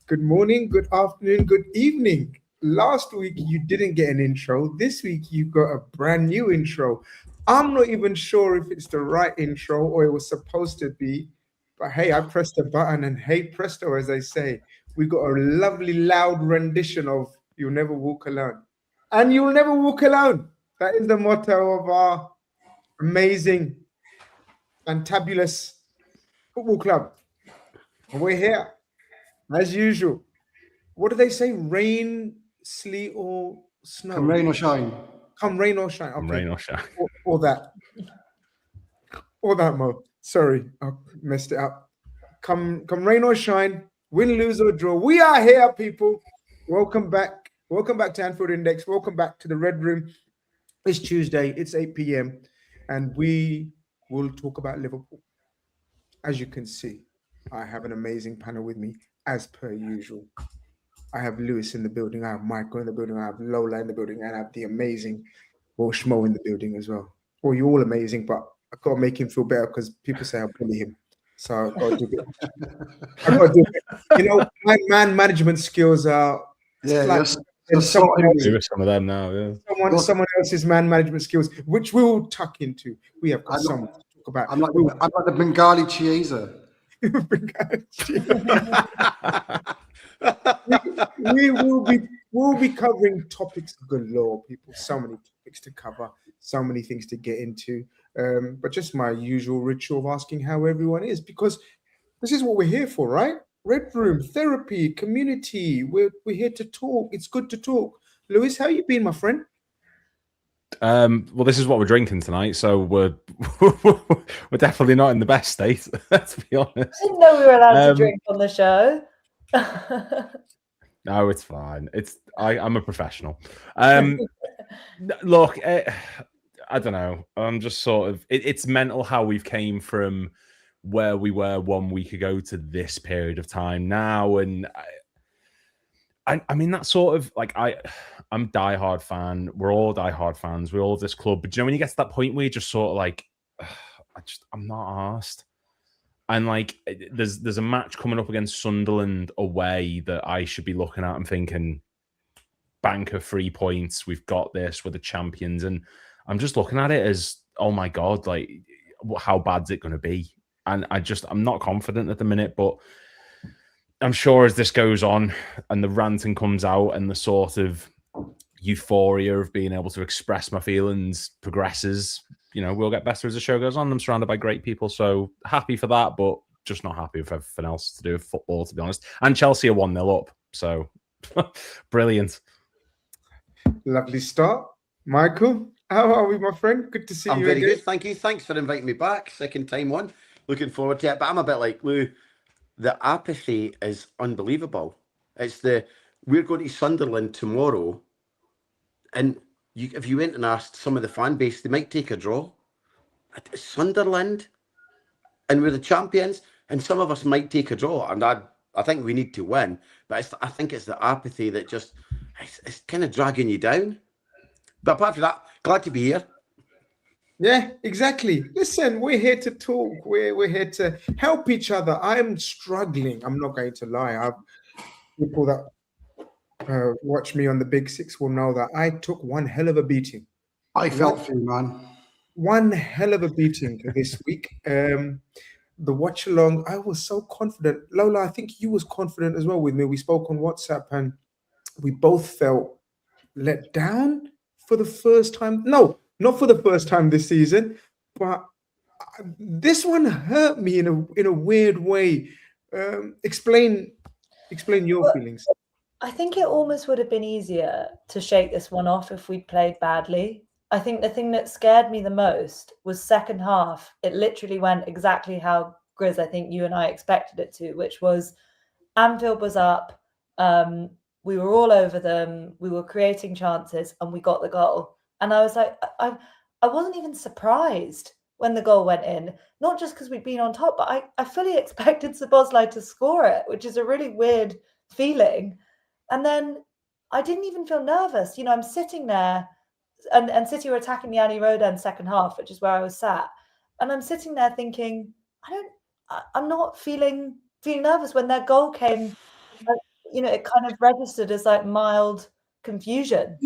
Good morning, good afternoon, good evening. Last week you didn't get an intro. This week you got a brand new intro. I'm not even sure if it's the right intro or it was supposed to be, but hey, I pressed the button and hey presto, as they say, we got a lovely loud rendition of You'll Never Walk Alone. And you'll never walk alone. That is the motto of our amazing, fantabulous football club. And we're here, as usual. What do they say? Rain, sleet, or snow? Come rain or shine. Come rain or shine. Okay. Come rain or shine. Or that. Or that, Mo. Sorry, I messed it up. Come rain or shine, win, lose, or draw. We are here, people. Welcome back. Welcome back to Anfield Index. Welcome back to the Red Room. It's Tuesday. It's 8 p.m. And we will talk about Liverpool. As you can see, I have an amazing panel with me, as per usual. I have Lewis in the building, I have Michael in the building, I have Lola in the building, and I have the amazing Schmo in the building as well. Well, you're all amazing, but I've got to make him feel better because people say I bully him. So I've got to do it. I've got to do it. You know, my man management skills are someone of them now. Yeah. Someone else's man management skills, which we will tuck into. We have got someone to talk about. I'm like the Bengali Chiesa. We'll be covering topics galore, people. So many topics to cover, so many things to get into. But just my usual ritual of asking how everyone is, because this is what we're here for, right? Red Room, therapy, community. We're here to talk. It's good to talk. Lewis, how you been, my friend? Well, this is what we're drinking tonight, so we're definitely not in the best state. Let's be honest. I didn't know we were allowed to drink on the show. No, it's fine. I'm a professional. Look, I don't know. I'm just sort of. It's mental how we've came from where we were 1 week ago to this period of time now, and I mean that sort of like I'm a diehard fan. We're all diehard fans. We all have this club, but you know when you get to that point where you just sort of like, I'm not arsed. And like, there's a match coming up against Sunderland away that I should be looking at and thinking, bank of 3 points. We've got this. We're the champions, and I'm just looking at it as, oh my god, like how bad's it going to be? And I'm not confident at the minute, but I'm sure as this goes on and the ranting comes out and the sort of euphoria of being able to express my feelings progresses, you know, we'll get better as the show goes on. I'm surrounded by great people, so happy for that, but just not happy with everything else to do with football, to be honest. And Chelsea are 1-0 up, so brilliant. Lovely start. Michael, how are we, my friend? Good to see you. I'm very good, thank you. Thanks for inviting me back. Second time on. Looking forward to it. But I'm a bit like Lou. The apathy is unbelievable. We're going to Sunderland tomorrow, and if you went and asked some of the fan base, they might take a draw. It's Sunderland, and we're the champions, and some of us might take a draw, and I think we need to win. But I think it's the apathy that just it's kind of dragging you down. But apart from that, glad to be here. Yeah, exactly. Listen, we're here to talk. We're here to help each other. I'm struggling. I'm not going to lie. People that watch me on the Big Six will know that I took one hell of a beating. I felt for you, man. One hell of a beating this week. The watch along, I was so confident. Lola, I think you was confident as well with me. We spoke on WhatsApp and we both felt let down for the first time. No, not for the first time this season, but this one hurt me in a weird way. Explain your feelings. I think it almost would have been easier to shake this one off if we'd played badly. I think the thing that scared me the most was second half. It literally went exactly how, Grizz, I think you and I expected it to, which was Anfield was up. We were all over them. We were creating chances and we got the goal. And I was like, I wasn't even surprised when the goal went in, not just because we'd been on top, but I fully expected Szoboszlai to score it, which is a really weird feeling. And then I didn't even feel nervous. You know, I'm sitting there and City were attacking the Annie Road end second half, which is where I was sat. And I'm sitting there thinking, I'm not feeling nervous when their goal came it kind of registered as like mild confusion.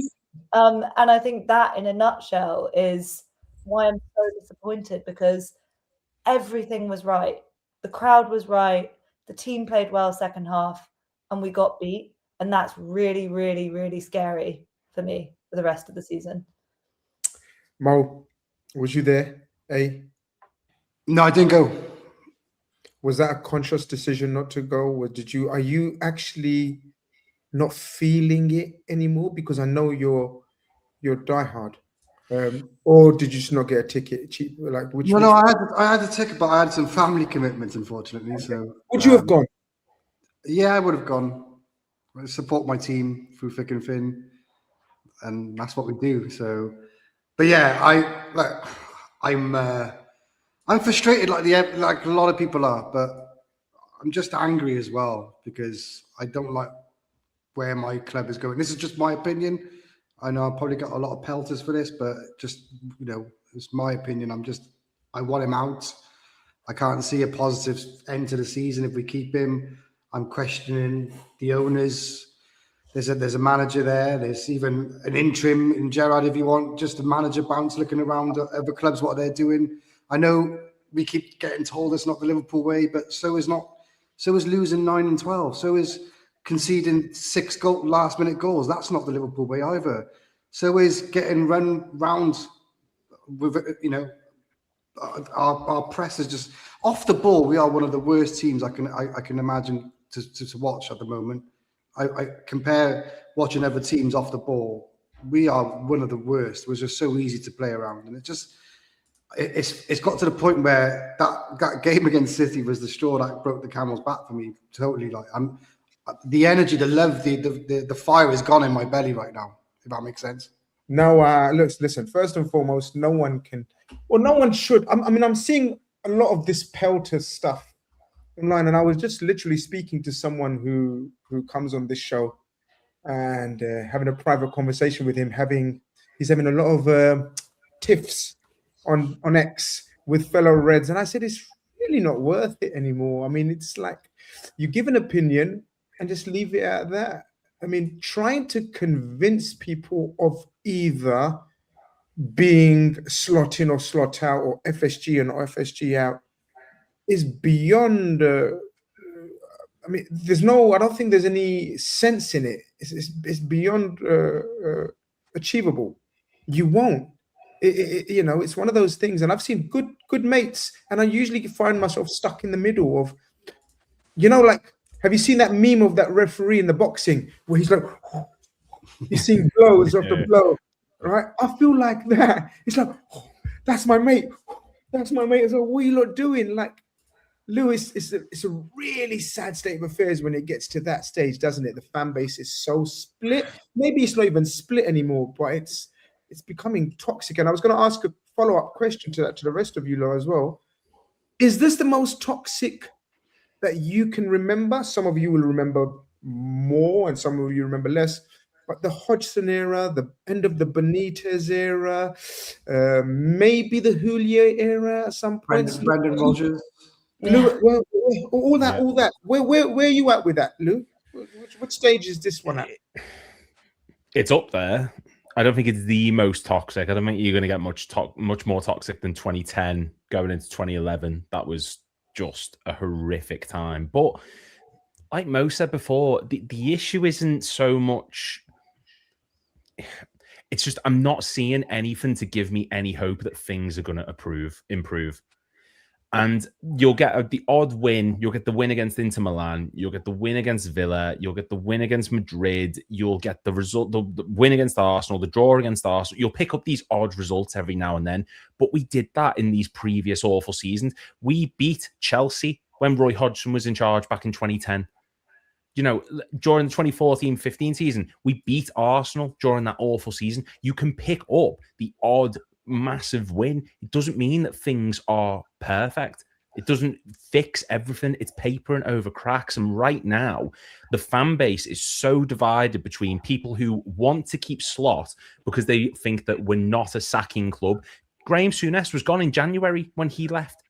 And I think that in a nutshell is why I'm so disappointed, because everything was right. The crowd was right. The team played well second half and we got beat. And that's really, really, really scary for me for the rest of the season. Mo, was you there? No, I didn't go. Was that a conscious decision not to go? Or are you actually not feeling it anymore? Because I know you're diehard. Or did you just not get a ticket cheap? Like which? No, I had a ticket, but I had some family commitments, unfortunately. Okay. So would you have gone? Yeah, I would have gone. I support my team through thick and thin, and that's what we do. So, but yeah, I'm frustrated, like a lot of people are, but I'm just angry as well because I don't like where my club is going. This is just my opinion. I know I've probably got a lot of pelters for this, but just, it's my opinion. I want him out. I can't see a positive end to the season if we keep him. I'm questioning the owners. There's a manager there. There's even an interim in Gerrard, if you want, just a manager bounce looking around at other clubs, what they're doing. I know we keep getting told it's not the Liverpool way, but so is losing 9 and 12. So is conceding 6 last-minute goals. That's not the Liverpool way either. So is getting run round with, our press is just off the ball. We are one of the worst teams I can imagine to watch at the moment. I compare watching other teams off the ball. We are one of the worst. It was just so easy to play around, and it's got to the point where that game against City was the straw that broke the camel's back for me. Totally, the energy, the love, the fire is gone in my belly right now, if that makes sense. No, listen, first and foremost, no one should. I'm seeing a lot of this pelter stuff online, and I was just literally speaking to someone who comes on this show and having a private conversation with him. He's having a lot of tiffs on X with fellow Reds, and I said it's really not worth it anymore. I mean, it's like you give an opinion and just leave it at that. I mean, trying to convince people of either being slot in or slot out, or FSG and FSG out, is beyond. I don't think there's any sense in it. It's beyond achievable. You won't. It's one of those things. And I've seen good mates, and I usually find myself stuck in the middle of, have you seen that meme of that referee in the boxing where he's like, he's seeing blows after blow, right? I feel like that. It's like, that's my mate. That's my mate. It's like, what are you lot doing? Like, Lewis, it's a really sad state of affairs when it gets to that stage, doesn't it? The fan base is so split. Maybe it's not even split anymore, but it's becoming toxic. And I was going to ask a follow-up question to that, to the rest of you lot as well. Is this the most toxic that you can remember? Some of you will remember more and some of you remember less. But the Hodgson era, the end of the Benitez era, maybe the Houllier era at some point. Brendan Rodgers. Lou, well, all that. Where are you at with that, Lou? Which stage is this one at? It's up there. I don't think it's the most toxic. I don't think you're going to get much more toxic than 2010 going into 2011. That was just a horrific time. But like Mo said before, the issue isn't so much. It's just I'm not seeing anything to give me any hope that things are going to improve. And you'll get the odd win. You'll get the win against Inter Milan. You'll get the win against Villa. You'll get the win against Madrid. You'll get the win against Arsenal, the draw against Arsenal. You'll pick up these odd results every now and then. But we did that in these previous awful seasons. We beat Chelsea when Roy Hodgson was in charge back in 2010. During the 2014-15 season, we beat Arsenal during that awful season. You can pick up the odd massive win. It doesn't mean that things are perfect. It doesn't fix everything. It's papering over cracks. And right now, the fan base is so divided between people who want to keep Slot because they think that we're not a sacking club. Graham Souness was gone in January when he left.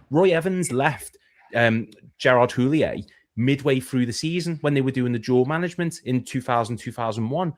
Roy Evans left. Gerard Houllier midway through the season when they were doing the dual management in 2000, 2001.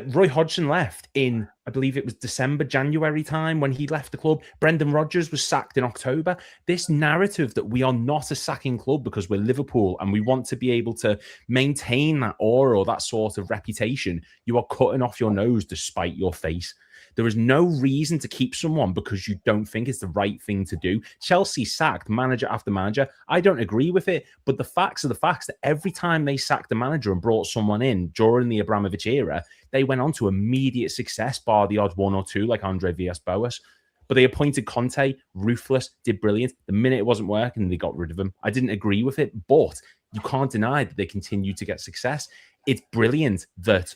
Roy Hodgson left in, I believe it was December, January time when he left the club. Brendan Rodgers was sacked in October. This narrative that we are not a sacking club because we're Liverpool and we want to be able to maintain that aura or that sort of reputation, you are cutting off your nose to spite your face. There is no reason to keep someone because you don't think it's the right thing to do. Chelsea sacked manager after manager. I don't agree with it, but the facts are the facts that every time they sacked the manager and brought someone in during the Abramovich era, they went on to immediate success, bar the odd one or two like Andre Villas-Boas. But they appointed Conte, ruthless, did brilliant. The minute it wasn't working, they got rid of him. I didn't agree with it, but you can't deny that they continue to get success. It's brilliant that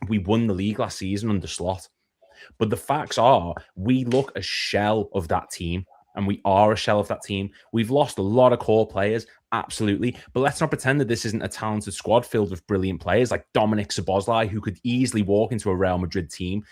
we won the league last season under Slot. But the facts are, we look a shell of that team, and we are a shell of that team. We've lost a lot of core players, absolutely. But let's not pretend that this isn't a talented squad filled with brilliant players like Dominic Szoboszlai, who could easily walk into a Real Madrid team.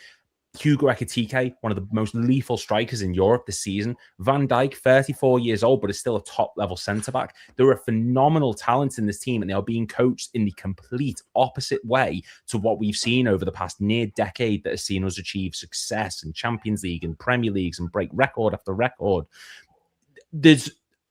Hugo Ekitike, one of the most lethal strikers in Europe this season. Van Dijk, 34 years old, but is still a top-level centre-back. There are phenomenal talents in this team, and they are being coached in the complete opposite way to what we've seen over the past near decade that has seen us achieve success in Champions League and Premier Leagues and break record after record.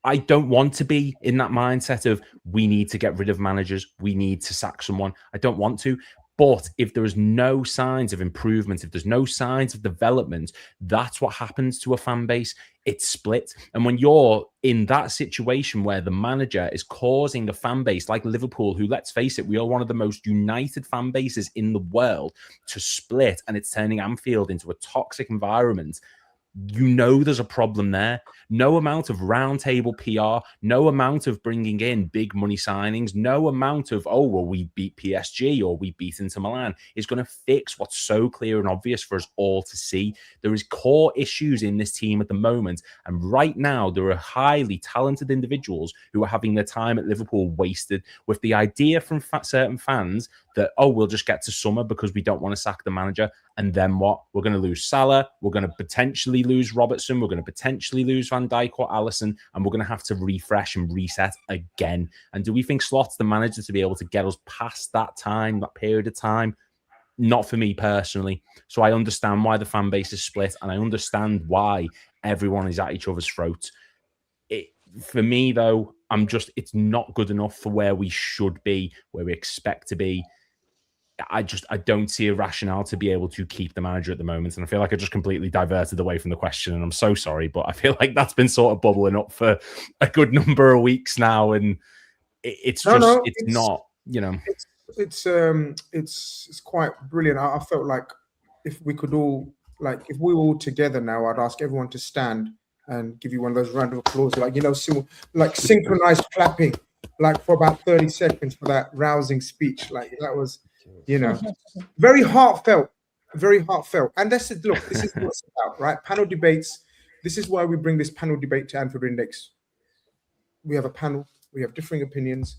I don't want to be in that mindset of we need to get rid of managers, we need to sack someone. I don't want to. But if there is no signs of improvement, if there's no signs of development, that's what happens to a fan base. It's split. And when you're in that situation where the manager is causing a fan base like Liverpool, who, let's face it, we are one of the most united fan bases in the world, to split, and it's turning Anfield into a toxic environment, you know there's a problem there. No amount of roundtable PR, no amount of bringing in big money signings, no amount of, oh, well, we beat PSG or we beat Inter Milan is going to fix what's so clear and obvious for us all to see. There is core issues in this team at the moment. And right now, there are highly talented individuals who are having their time at Liverpool wasted with the idea from certain fans that, oh, we'll just get to summer because we don't want to sack the manager. And then what? We're going to lose Salah. We're going to potentially lose Robertson. We're going to potentially lose Van Dijk or Alisson. And we're going to have to refresh and reset again. And do we think Slot's the manager to be able to get us past that time, that period of time? Not for me personally. So I understand why the fan base is split. And I understand why everyone is at each other's throats. For me, though, it's not good enough for where we should be, where we expect to be. I don't see a rationale to be able to keep the manager at the moment. And I feel like I just completely diverted away from the question. And I'm so sorry, but I feel like that's been sort of bubbling up for a good number of weeks now. And it's not, you know. It's quite brilliant. I felt like if we could all, like, if we were all together now, I'd ask everyone to stand and give you one of those round of applause, like, you know, like synchronized clapping, like for about 30 seconds for that rousing speech. Like that was, you know, very heartfelt, very heartfelt. And this is what it's about, right? Panel debates. This is why we bring this panel debate to Anfield Index. We have a panel, we have differing opinions,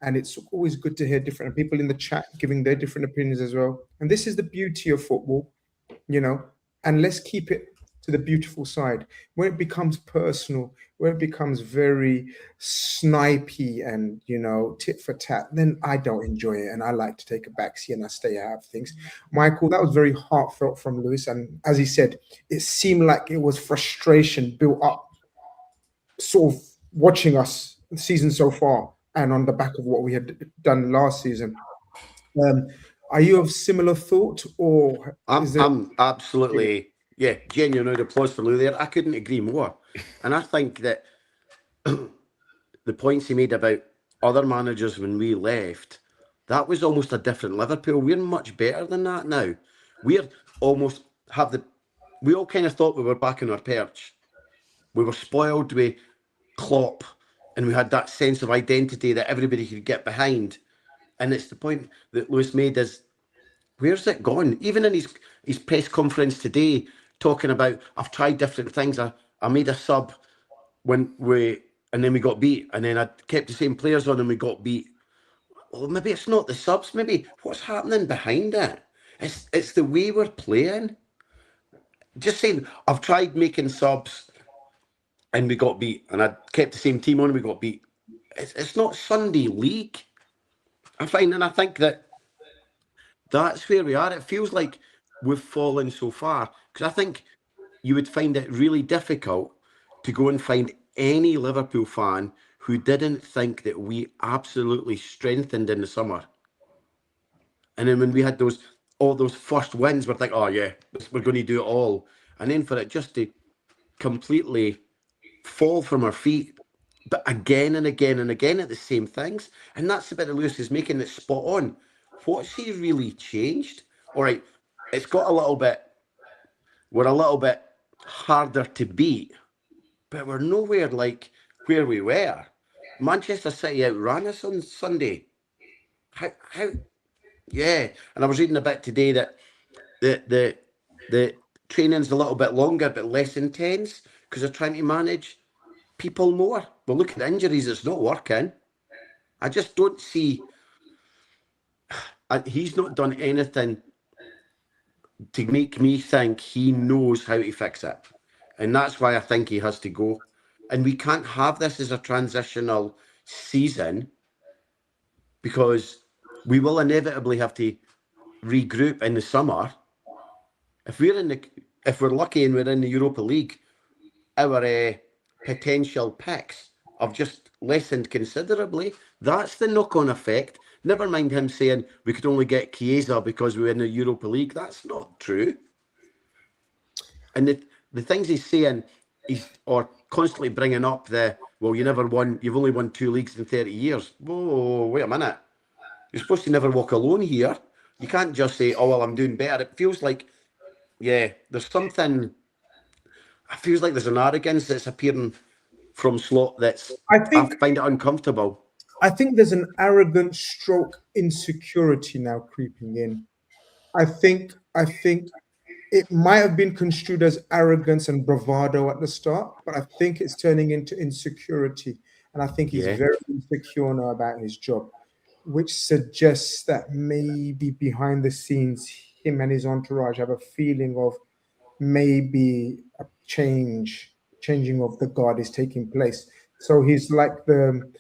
and it's always good to hear different people in the chat giving their different opinions as well. And this is the beauty of football, you know, and let's keep it to the beautiful side. When it becomes personal, when it becomes very snipey and, you know, tit for tat, then I don't enjoy it. And I like to take a backseat and I stay out of things. Michael, that was very heartfelt from Lewis. And as he said, it seemed like it was frustration built up, sort of watching us the season so far and on the back of what we had done last season. Are you of similar thought, or I'm absolutely... Yeah, genuine applause for Lou there. I couldn't agree more. And I think that the points he made about other managers when we left, that was almost a different Liverpool. We're much better than that now. We're almost we all kind of thought we were back in our perch. We were spoiled with Klopp, and we had that sense of identity that everybody could get behind. And it's the point that Lewis made is, where's it gone? Even in his press conference today, talking about, I've tried different things. I made a sub and then we got beat, and then I kept the same players on and we got beat. Well, maybe it's not the subs. Maybe what's happening behind it? It's the way we're playing. Just saying, I've tried making subs and we got beat, and I kept the same team on and we got beat. It's not Sunday league. I think that's where we are. It feels like we've fallen so far, because I think you would find it really difficult to go and find any Liverpool fan who didn't think that we absolutely strengthened in the summer. And then when we had all those first wins, we're like, oh yeah, we're going to do it all. And then for it just to completely fall from our feet, but again and again and again at the same things. And that's the bit that Lewis is making, it's spot on. What's he really changed? All right, it's got we're a little bit harder to beat, but we're nowhere like where we were. Manchester City outran us on Sunday. How? Yeah. And I was reading a bit today that the training's a little bit longer but less intense because they're trying to manage people more. Well, look at the injuries, it's not working. I just don't see. He's not done anything to make me think he knows how to fix it. And that's why I think he has to go. And we can't have this as a transitional season, because we will inevitably have to regroup in the summer. If we're lucky and we're in the Europa League, our potential picks have just lessened considerably. That's the knock-on effect. Never mind him saying we could only get Chiesa because we were in the Europa League. That's not true. And the things he's saying, or constantly bringing up you've only won 2 leagues in 30 years. Whoa, wait a minute. You're supposed to never walk alone here. You can't just say, oh, well, I'm doing better. It feels like, there's something, it feels like there's an arrogance that's appearing from Slot I find it uncomfortable. I think there's an arrogant stroke insecurity now creeping in. I think it might have been construed as arrogance and bravado at the start, but I think it's turning into insecurity. And I think he's very insecure now about his job, which suggests that maybe behind the scenes, him and his entourage have a feeling of maybe a changing of the guard is taking place. So he's like the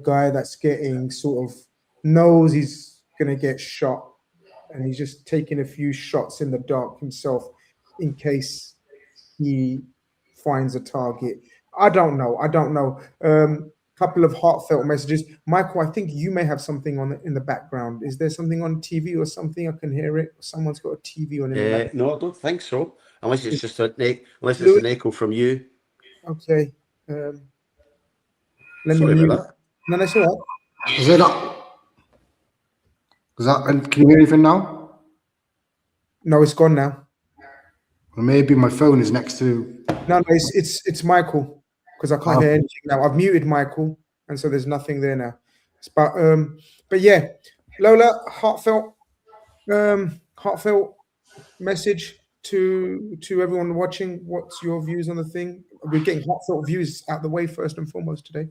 guy that's getting sort of knows he's going to get shot, and he's just taking a few shots in the dark himself in case he finds a target. I don't know. Couple of heartfelt messages. Michael, I think you may have something in the background. Is there something on TV or something? I can hear it. Someone's got a TV on in the background. No, I don't think so. Unless it's just an echo from you. Okay. Sorry about that. No, that's all right. Is it up? Can you hear anything now? No, it's gone now. Well, maybe my phone is next to. No, it's Michael, because I can't hear anything now. I've muted Michael, and so there's nothing there now. But yeah, Lola, heartfelt message to everyone watching. What's your views on the thing? We're getting heartfelt views out the way first and foremost today.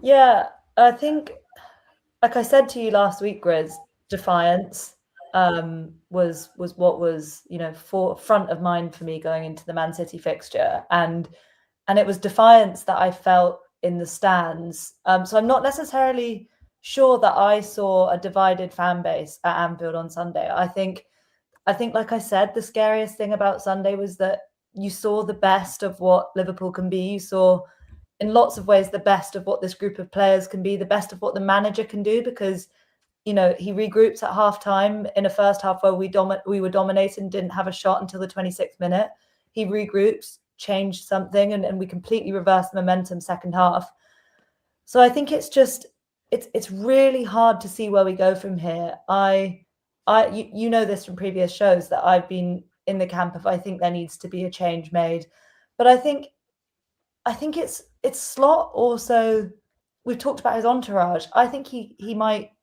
Yeah, I think, like I said to you last week, Grizz, defiance was what was front of mind for me going into the Man City fixture, and it was defiance that I felt in the stands. So I'm not necessarily sure that I saw a divided fan base at Anfield on Sunday. I think, like I said, the scariest thing about Sunday was that you saw the best of what Liverpool can be. You saw, in lots of ways, the best of what this group of players can be, the best of what the manager can do, because, he regroups at halftime in a first half where we were dominated and didn't have a shot until the 26th minute. He regroups, changed something, and we completely reversed momentum second half. So I think it's really hard to see where we go from here. You know this from previous shows that I've been in the camp of, I think there needs to be a change made. But I think it's Slot also. We've talked about his entourage. I think he might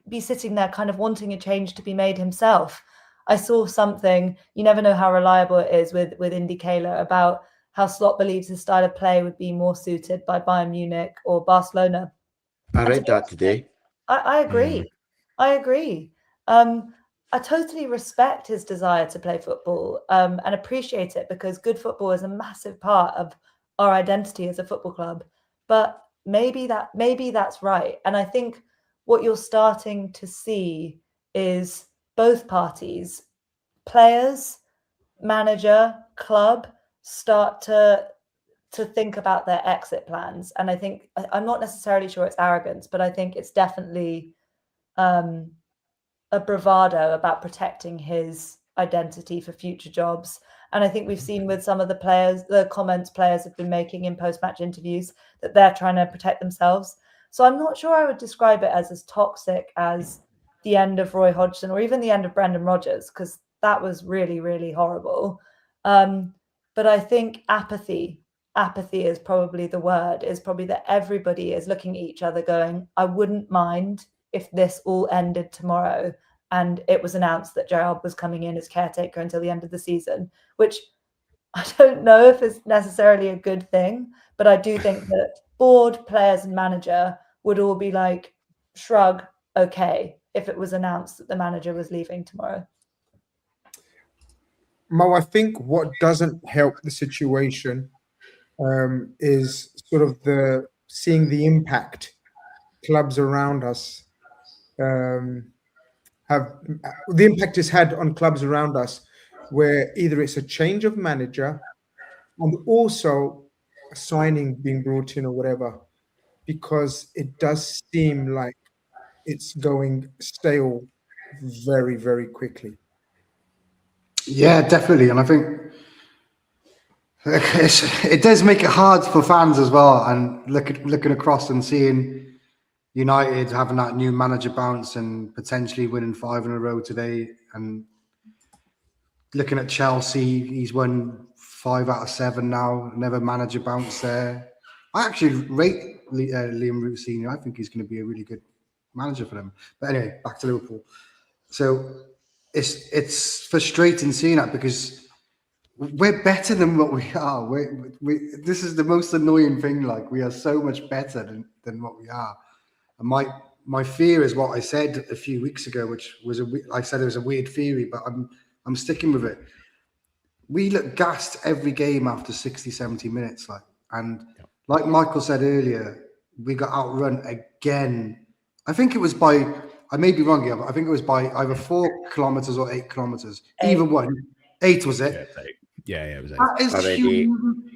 be sitting there kind of wanting a change to be made himself. I saw something, you never know how reliable it is with Indicator, about how Slot believes his style of play would be more suited by Bayern Munich or Barcelona. I read that today. I agree. I agree. I totally respect his desire to play football and appreciate it, because good football is a massive part of our identity as a football club. But maybe that's right. And I think what you're starting to see is both parties, players, manager, club, start to think about their exit plans. And I think, I'm not necessarily sure it's arrogance, but I think it's definitely a bravado about protecting his identity for future jobs. And I think we've seen with some of the players, the comments players have been making in post-match interviews, that they're trying to protect themselves. So I'm not sure I would describe it as toxic as the end of Roy Hodgson or even the end of Brendan Rodgers, because that was really, really horrible. But I think apathy is probably the word, is probably that everybody is looking at each other going, I wouldn't mind if this all ended tomorrow and it was announced that Gerrard was coming in as caretaker until the end of the season, which I don't know if it's necessarily a good thing, but I do think that board, players and manager would all be like, shrug, okay, if it was announced that the manager was leaving tomorrow. Mo, I think what doesn't help the situation is sort of seeing the impact clubs around us have, the impact it's had on clubs around us, where either it's a change of manager and also a signing being brought in or whatever, because it does seem like it's going stale very, very quickly. Yeah, definitely. And I think it does make it hard for fans as well. And looking across and seeing United having that new manager bounce and potentially winning 5 in a row today, and looking at Chelsea, he's won 5 out of 7 now. Never manager bounce there. I actually rate Liam Root Senior. I think he's going to be a really good manager for them. But anyway, back to Liverpool. So it's frustrating seeing that, because we're better than what we are. This is the most annoying thing. Like, we are so much better than what we are. And my fear is what I said a few weeks ago, which was I said it was a weird theory, but I'm sticking with it. We look gassed every game after 60, 70 minutes. Like Michael said earlier, we got outrun again. I think it was by, I may be wrong here, but I think it was by either 4 kilometers or 8 kilometers. Either one. 8 was it? Yeah, it was 8.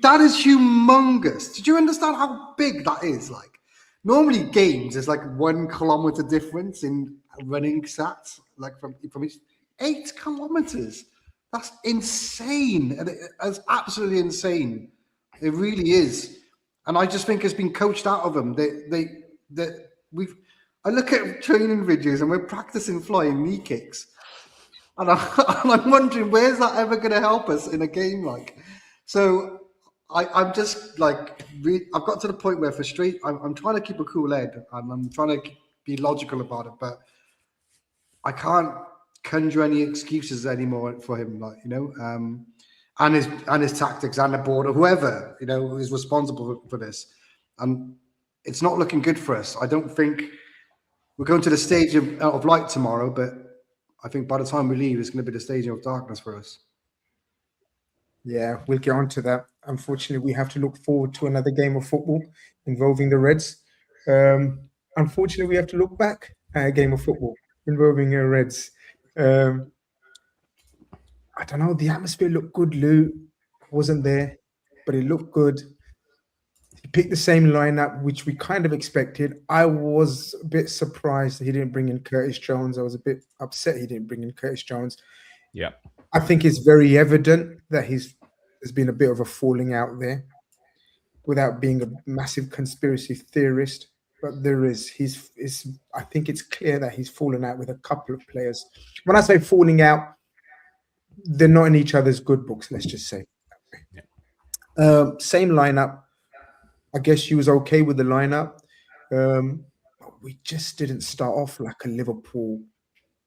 That is humongous. Did you understand how big that is? Like, normally games, there's like 1 kilometer difference in running stats, like from each. 8 kilometers. That's insane. And it's absolutely insane. It really is. And I just think it's been coached out of them. I look at training videos and we're practicing flying knee kicks. And I'm wondering, where's that ever going to help us in a game like? So I'm just like, I've got to the point where I'm trying to keep a cool head and I'm trying to be logical about it, but I can't conjure any excuses anymore for him, and his tactics and the board or whoever, is responsible for this. And it's not looking good for us. I don't think we're going to the stage of light tomorrow, but I think by the time we leave, it's going to be the stage of darkness for us. Yeah, we'll get on to that. Unfortunately, we have to look forward to another game of football involving the Reds. Unfortunately, we have to look back at a game of football involving the Reds. I don't know. The atmosphere looked good. Lou wasn't there, but it looked good. He picked the same lineup, which we kind of expected. I was a bit surprised that he didn't bring in Curtis Jones. I was a bit upset he didn't bring in Curtis Jones. Yeah. I think it's very evident that there's been a bit of a falling out there, without being a massive conspiracy theorist. But there is. I think it's clear that he's fallen out with a couple of players. When I say falling out, they're not in each other's good books, let's just say. Yeah. Same lineup. I guess she was okay with the lineup. We just didn't start off like a Liverpool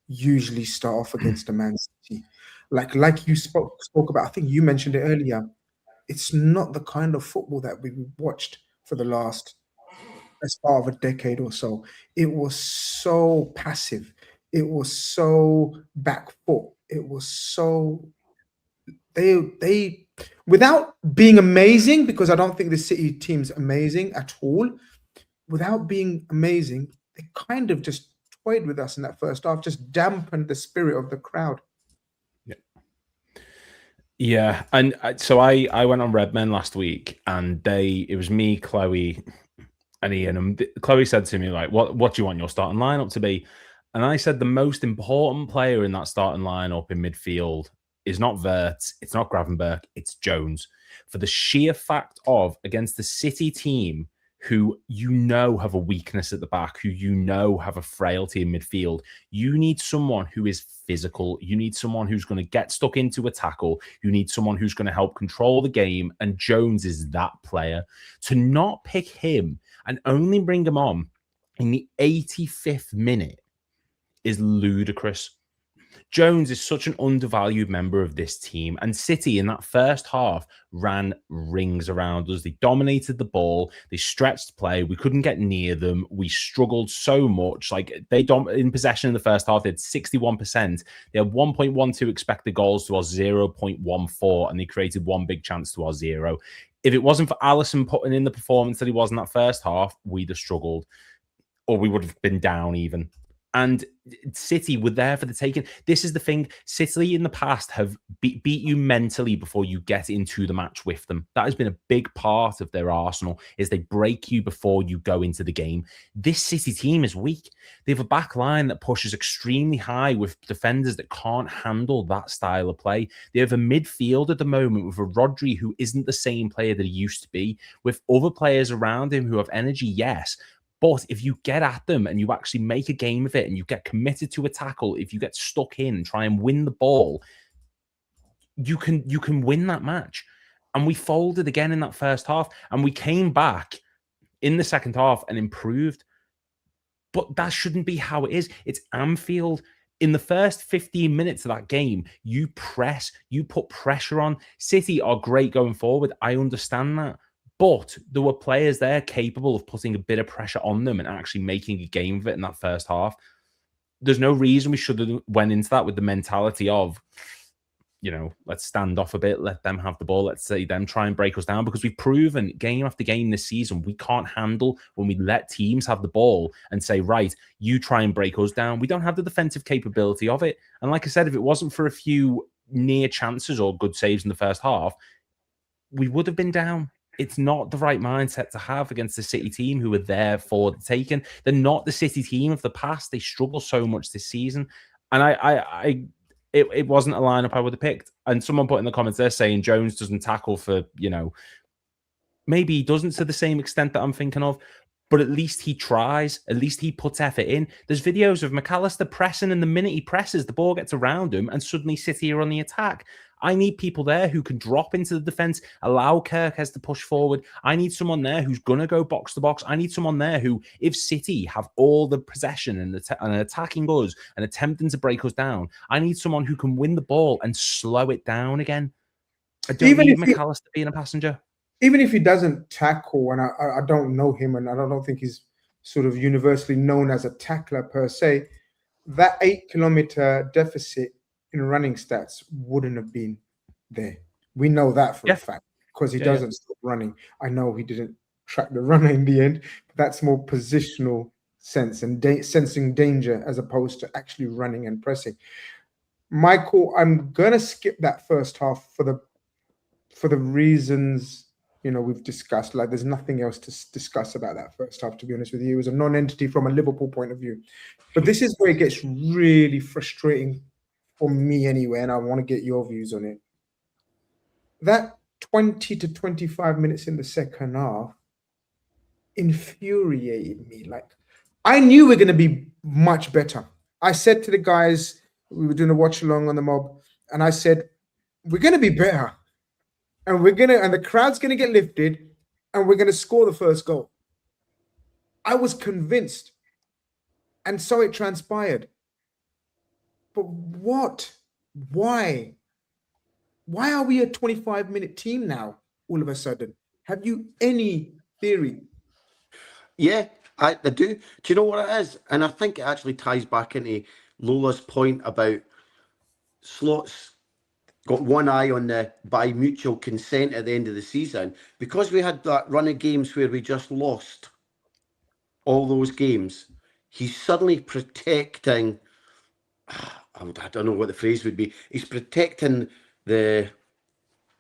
usually start off against a Man City. Like you spoke about, I think you mentioned it earlier. It's not the kind of football that we watched for the last part of a decade or so. It was so passive. It was so back foot. It was so they without being amazing, because I don't think the City team's amazing at all. without being amazing, they kind of just toyed with us in that first half, just dampened the spirit of the crowd. Yeah, and so I went on Redmen last week, and it was me, Chloe, and Ian, and Chloe said to me, like, what do you want your starting lineup to be? And I said the most important player in that starting lineup in midfield is not Wirtz, it's not Gravenberch, it's Jones. For the sheer fact of, against the City team, who have a weakness at the back, who have a frailty in midfield, you need someone who is physical. You need someone who's going to get stuck into a tackle. You need someone who's going to help control the game, and Jones is that player. To not pick him and only bring him on in the 85th minute is ludicrous. Jones is such an undervalued member of this team, and City in that first half ran rings around us. They dominated the ball. They stretched play. We couldn't get near them. We struggled so much. Like, in possession in the first half, they had 61%. They had 1.12 expected goals to our 0.14, and they created one big chance to our 0. If it wasn't for Alisson putting in the performance that he was in that first half, we'd have struggled, or we would have been down even. And City were there for the taking. This is the thing. City in the past have beat you mentally before you get into the match with them. That has been a big part of their arsenal, is they break you before you go into the game. This City team is weak. They have a back line that pushes extremely high with defenders that can't handle that style of play. They have a midfield at the moment with a Rodri who isn't the same player that he used to be, with other players around him who have energy, yes. But if you get at them and you actually make a game of it and you get committed to a tackle, if you get stuck in and try and win the ball, you can win that match. And we folded again in that first half, and we came back in the second half and improved. But that shouldn't be how it is. It's Anfield. In the first 15 minutes of that game, you put pressure on. City are great going forward. I understand that. But there were players there capable of putting a bit of pressure on them and actually making a game of it in that first half. There's no reason we should have went into that with the mentality of, let's stand off a bit, let them have the ball, let's see them try and break us down, because we've proven game after game this season we can't handle when we let teams have the ball and say, right, you try and break us down. We don't have the defensive capability of it. And like I said, if it wasn't for a few near chances or good saves in the first half, we would have been down. It's not the right mindset to have against the City team who are there for the taking. They're not the City team of the past. They struggle so much this season. And it wasn't a lineup I would have picked. And someone put in the comments there saying Jones doesn't tackle for, maybe he doesn't to the same extent that I'm thinking of, but at least he tries. At least he puts effort in. There's videos of McAllister pressing, and the minute he presses, the ball gets around him, and suddenly City are on the attack. I need people there who can drop into the defense, allow Kerkez to push forward. I need someone there who's going to go box to box. I need someone there who, if City have all the possession and attacking us and attempting to break us down, I need someone who can win the ball and slow it down again. I don't need McAllister being a passenger. Even if he doesn't tackle, and I don't know him, and I don't think he's sort of universally known as a tackler per se, that 8 kilometer deficit in running stats wouldn't have been there. We know that for a fact, because he doesn't stop running. I know he didn't track the runner in the end, but that's more positional sense and sensing danger as opposed to actually running and pressing. Michael, I'm going to skip that first half for the reasons we've discussed. Like, there's nothing else to discuss about that first half, to be honest with you. It was a non-entity from a Liverpool point of view. But this is where it gets really frustrating for me anyway, and I want to get your views on it. That 20 to 25 minutes in the second half infuriated me. Like, I knew we're going to be much better. I said to the guys, we were doing a watch along on the mob, and I said, we're going to be better. And the crowd's going to get lifted, and we're going to score the first goal. I was convinced. And so it transpired. But what? Why? Why are we a 25-minute team now, all of a sudden? Have you any theory? Yeah, I do. Do you know what it is? And I think it actually ties back into Lola's point about Slot's got one eye on the by mutual consent at the end of the season. Because we had that run of games where we just lost all those games, he's suddenly protecting. I don't know what the phrase would be. He's protecting the.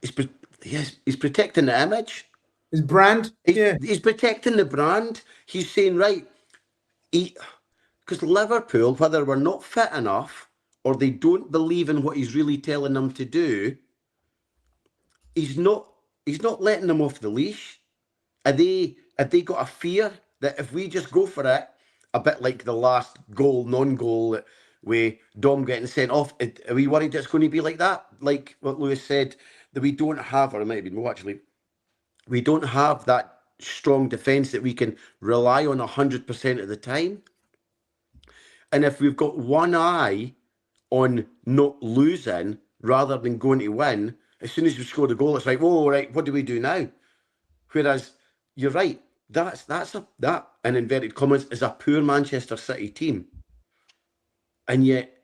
He's protecting the image. His brand. He's protecting the brand. He's saying, right, because Liverpool, whether we're not fit enough or they don't believe in what he's really telling them to do, he's not letting them off the leash. Have they got a fear that if we just go for it, a bit like the last non-goal with Dom getting sent off, are we worried it's going to be like that? Like what Lewis said, that we don't have, or it might have been more actually, we don't have that strong defence that we can rely on 100% of the time. And if we've got one eye on not losing rather than going to win, as soon as we score the goal, it's like, whoa, right, what do we do now? Whereas you're right, that in inverted commas is a poor Manchester City team, and yet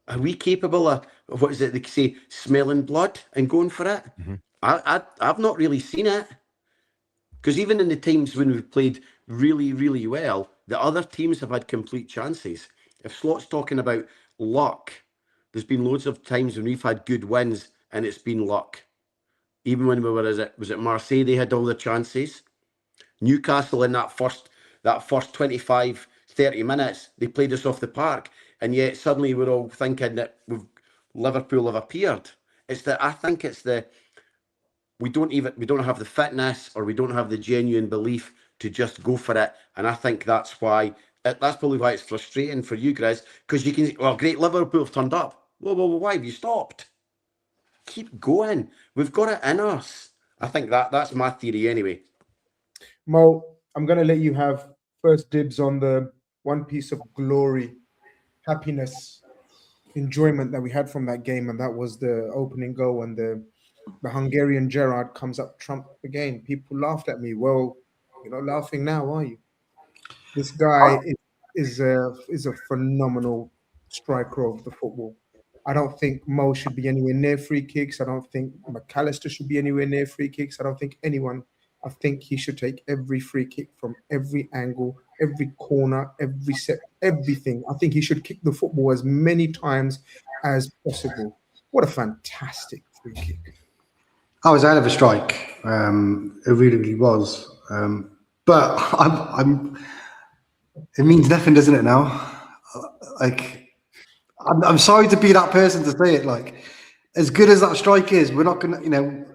are we capable of, what is it they say, smelling blood and going for it? Mm-hmm. I've not really seen it, because even in the times when we've played really, really well, the other teams have had complete chances. If Slot's talking about luck, there's been loads of times when we've had good wins and it's been luck. Even when we were, was it Marseille, they had all the chances. Newcastle in that first 25, 30 minutes, they played us off the park, and yet suddenly we're all thinking that Liverpool have appeared. I think it's the we don't have the fitness, or we don't have the genuine belief to just go for it. And I think that's probably why it's frustrating for you, Grizz, because you can say, well, great, Liverpool have turned up. Well, why have you stopped? Keep going. We've got it in us. I think that's my theory anyway. Mo, I'm going to let you have first dibs on the one piece of glory, happiness, enjoyment that we had from that game, and that was the opening goal, and the Hungarian Gerrard comes up trump again. People laughed at me. Well, you're not laughing now, are you? This guy is a phenomenal striker of the football. I don't think Mo should be anywhere near free kicks. I don't think McAllister should be anywhere near free kicks. I don't think anyone. I think he should take every free kick from every angle, every corner, every set, everything. I think he should kick the football as many times as possible. What a fantastic free kick. That was a hell of a strike. It really, really was. But it means nothing, doesn't it now? I'm sorry to be that person to say it. Like, as good as that strike is, we're not going to,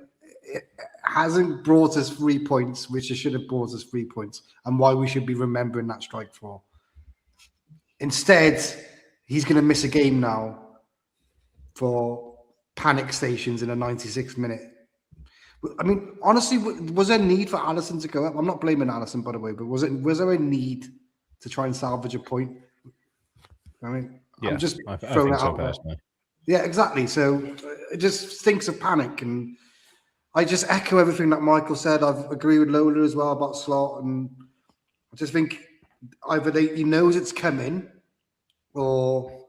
it hasn't brought us 3 points, which it should have brought us 3 points, and why we should be remembering that strike for. Instead, he's going to miss a game now for panic stations in a 96th minute. I mean, honestly, was there a need for Alisson to go up? I'm not blaming Alisson, by the way, but was there a need to try and salvage a point? I mean, yeah, I'm just I throwing think it out personally. there. Yeah, exactly. So it just stinks of panic, and I just echo everything that Michael said. I agree with Lola as well about Slot, and I just think either he knows it's coming, or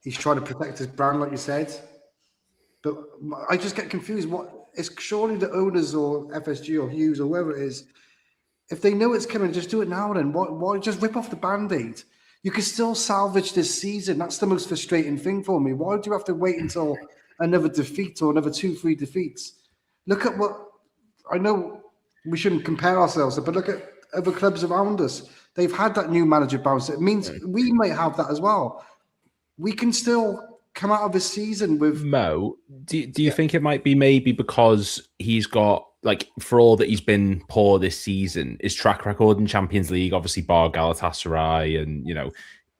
he's trying to protect his brand, like you said. But I just get confused. It's surely the owners or FSG or Hughes or whoever it is, if they know it's coming, just do it now then. Why just rip off the Band-Aid? You can still salvage this season. That's the most frustrating thing for me. Why do you have to wait until another defeat or another 2-3 defeats? Look at I know we shouldn't compare ourselves, but look at other clubs around us. They've had that new manager bounce. It means we might have that as well. We can still come out of this season with Mo. Do you think it might be maybe because he's got, like, for all that he's been poor this season, his track record in Champions League, obviously bar Galatasaray, and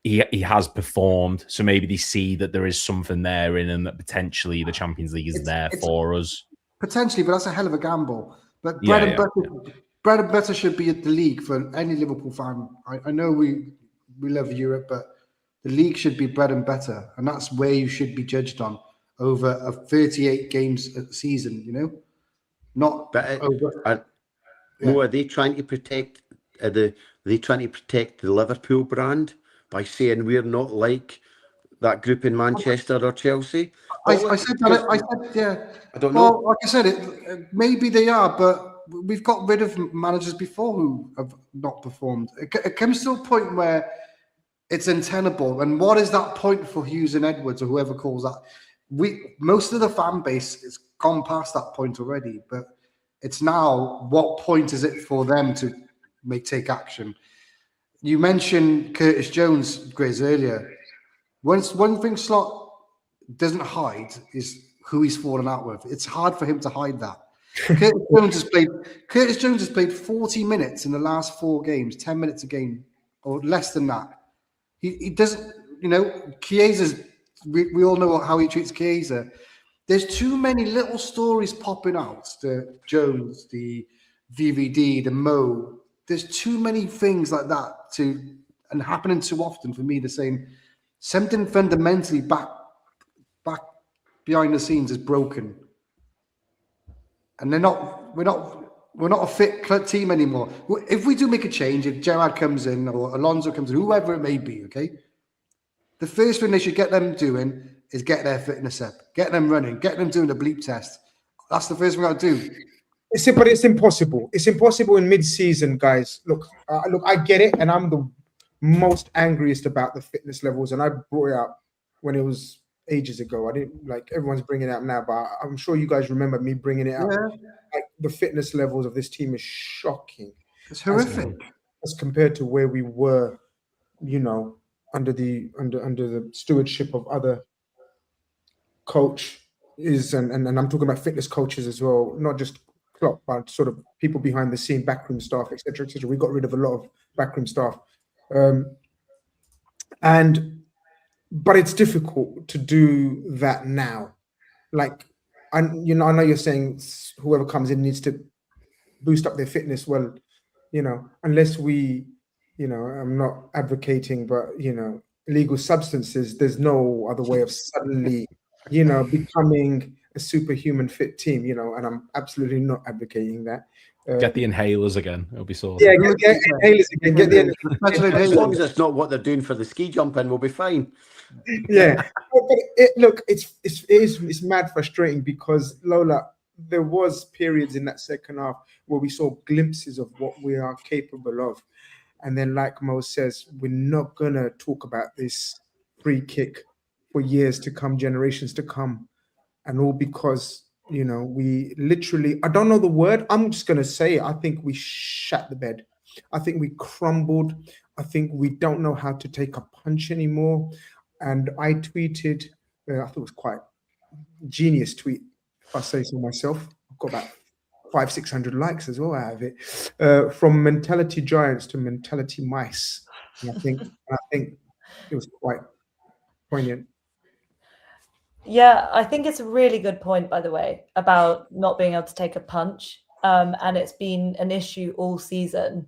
he has performed, so maybe they see that there is something there in him, that potentially the Champions League is there for us. Potentially, but that's a hell of a gamble. But bread and butter should be at the league for any Liverpool fan. I know we love Europe, but the league should be bread and butter, and that's where you should be judged on over a 38 games a season. Not over. Are they trying to protect the Liverpool brand by saying we're not like that group in Manchester or Chelsea? I said, yeah. I don't know. Well, like I said, maybe they are, but we've got rid of managers before who have not performed. It comes to a point where it's untenable. And what is that point for Hughes and Edwards or whoever calls that? Most of the fan base has gone past that point already, but it's now, what point is it for them to take action? You mentioned Curtis Jones, Grizz, earlier. One thing Slot doesn't hide is who he's fallen out with. It's hard for him to hide that. Curtis Jones has played 40 minutes in the last 4 games, 10 minutes a game, or less than that. He doesn't, Chiesa's, we all know how he treats Chiesa. There's too many little stories popping out. The Jones, the VVD, the Mo. There's too many things like that and happening too often for me to say something fundamentally back behind the scenes is broken. And we're not a fit team anymore. If we do make a change, if Gerrard comes in or Alonso comes in, whoever it may be, okay, the first thing they should get them doing is get their fitness up, get them running, get them doing the bleep test. That's the first thing I'll do. But it's impossible. It's impossible in mid-season, guys. Look, I get it, and I'm the most angriest about the fitness levels, and I brought it up when it was ages ago. I didn't everyone's bringing it up now, but I'm sure you guys remember me bringing it up. Yeah. Like, the fitness levels of this team is shocking. It's horrific as compared to where we were, under the stewardship of other coaches, and I'm talking about fitness coaches as well, not just Klopp, but sort of people behind the scene, backroom staff, etc., etc. We got rid of a lot of backroom staff, but it's difficult to do that now. I know you're saying whoever comes in needs to boost up their fitness. Well, unless we, I'm not advocating, but illegal substances, there's no other way of suddenly, becoming a superhuman fit team, and I'm absolutely not advocating that. Get the inhalers again. It'll be sorted. Yeah, get inhalers again. As long as it's not what they're doing for the ski jumping, we'll be fine. Yeah, but it's mad frustrating because, Lola, there was periods in that second half where we saw glimpses of what we are capable of, and then, like Mo says, we're not gonna talk about this free kick for years to come, generations to come, and all because we literally, I don't know the word, I'm just gonna say it. I think we shat the bed. I think we crumbled. I think we don't know how to take a punch anymore. And I tweeted, I thought it was quite a genius tweet, if I say so myself. I've got about 500-600 likes as well out of it. From mentality giants to mentality mice. And I think it was quite poignant. Yeah, I think it's a really good point, by the way, about not being able to take a punch. And it's been an issue all season.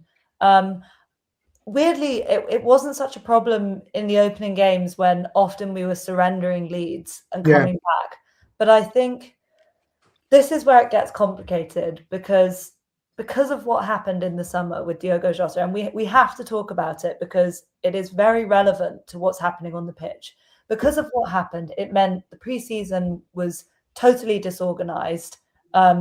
Weirdly, it wasn't such a problem in the opening games when often we were surrendering leads and coming back. But I think this is where it gets complicated because of what happened in the summer with Diogo Jota. And we have to talk about it because it is very relevant to what's happening on the pitch. Because of what happened, it meant the preseason was totally disorganized.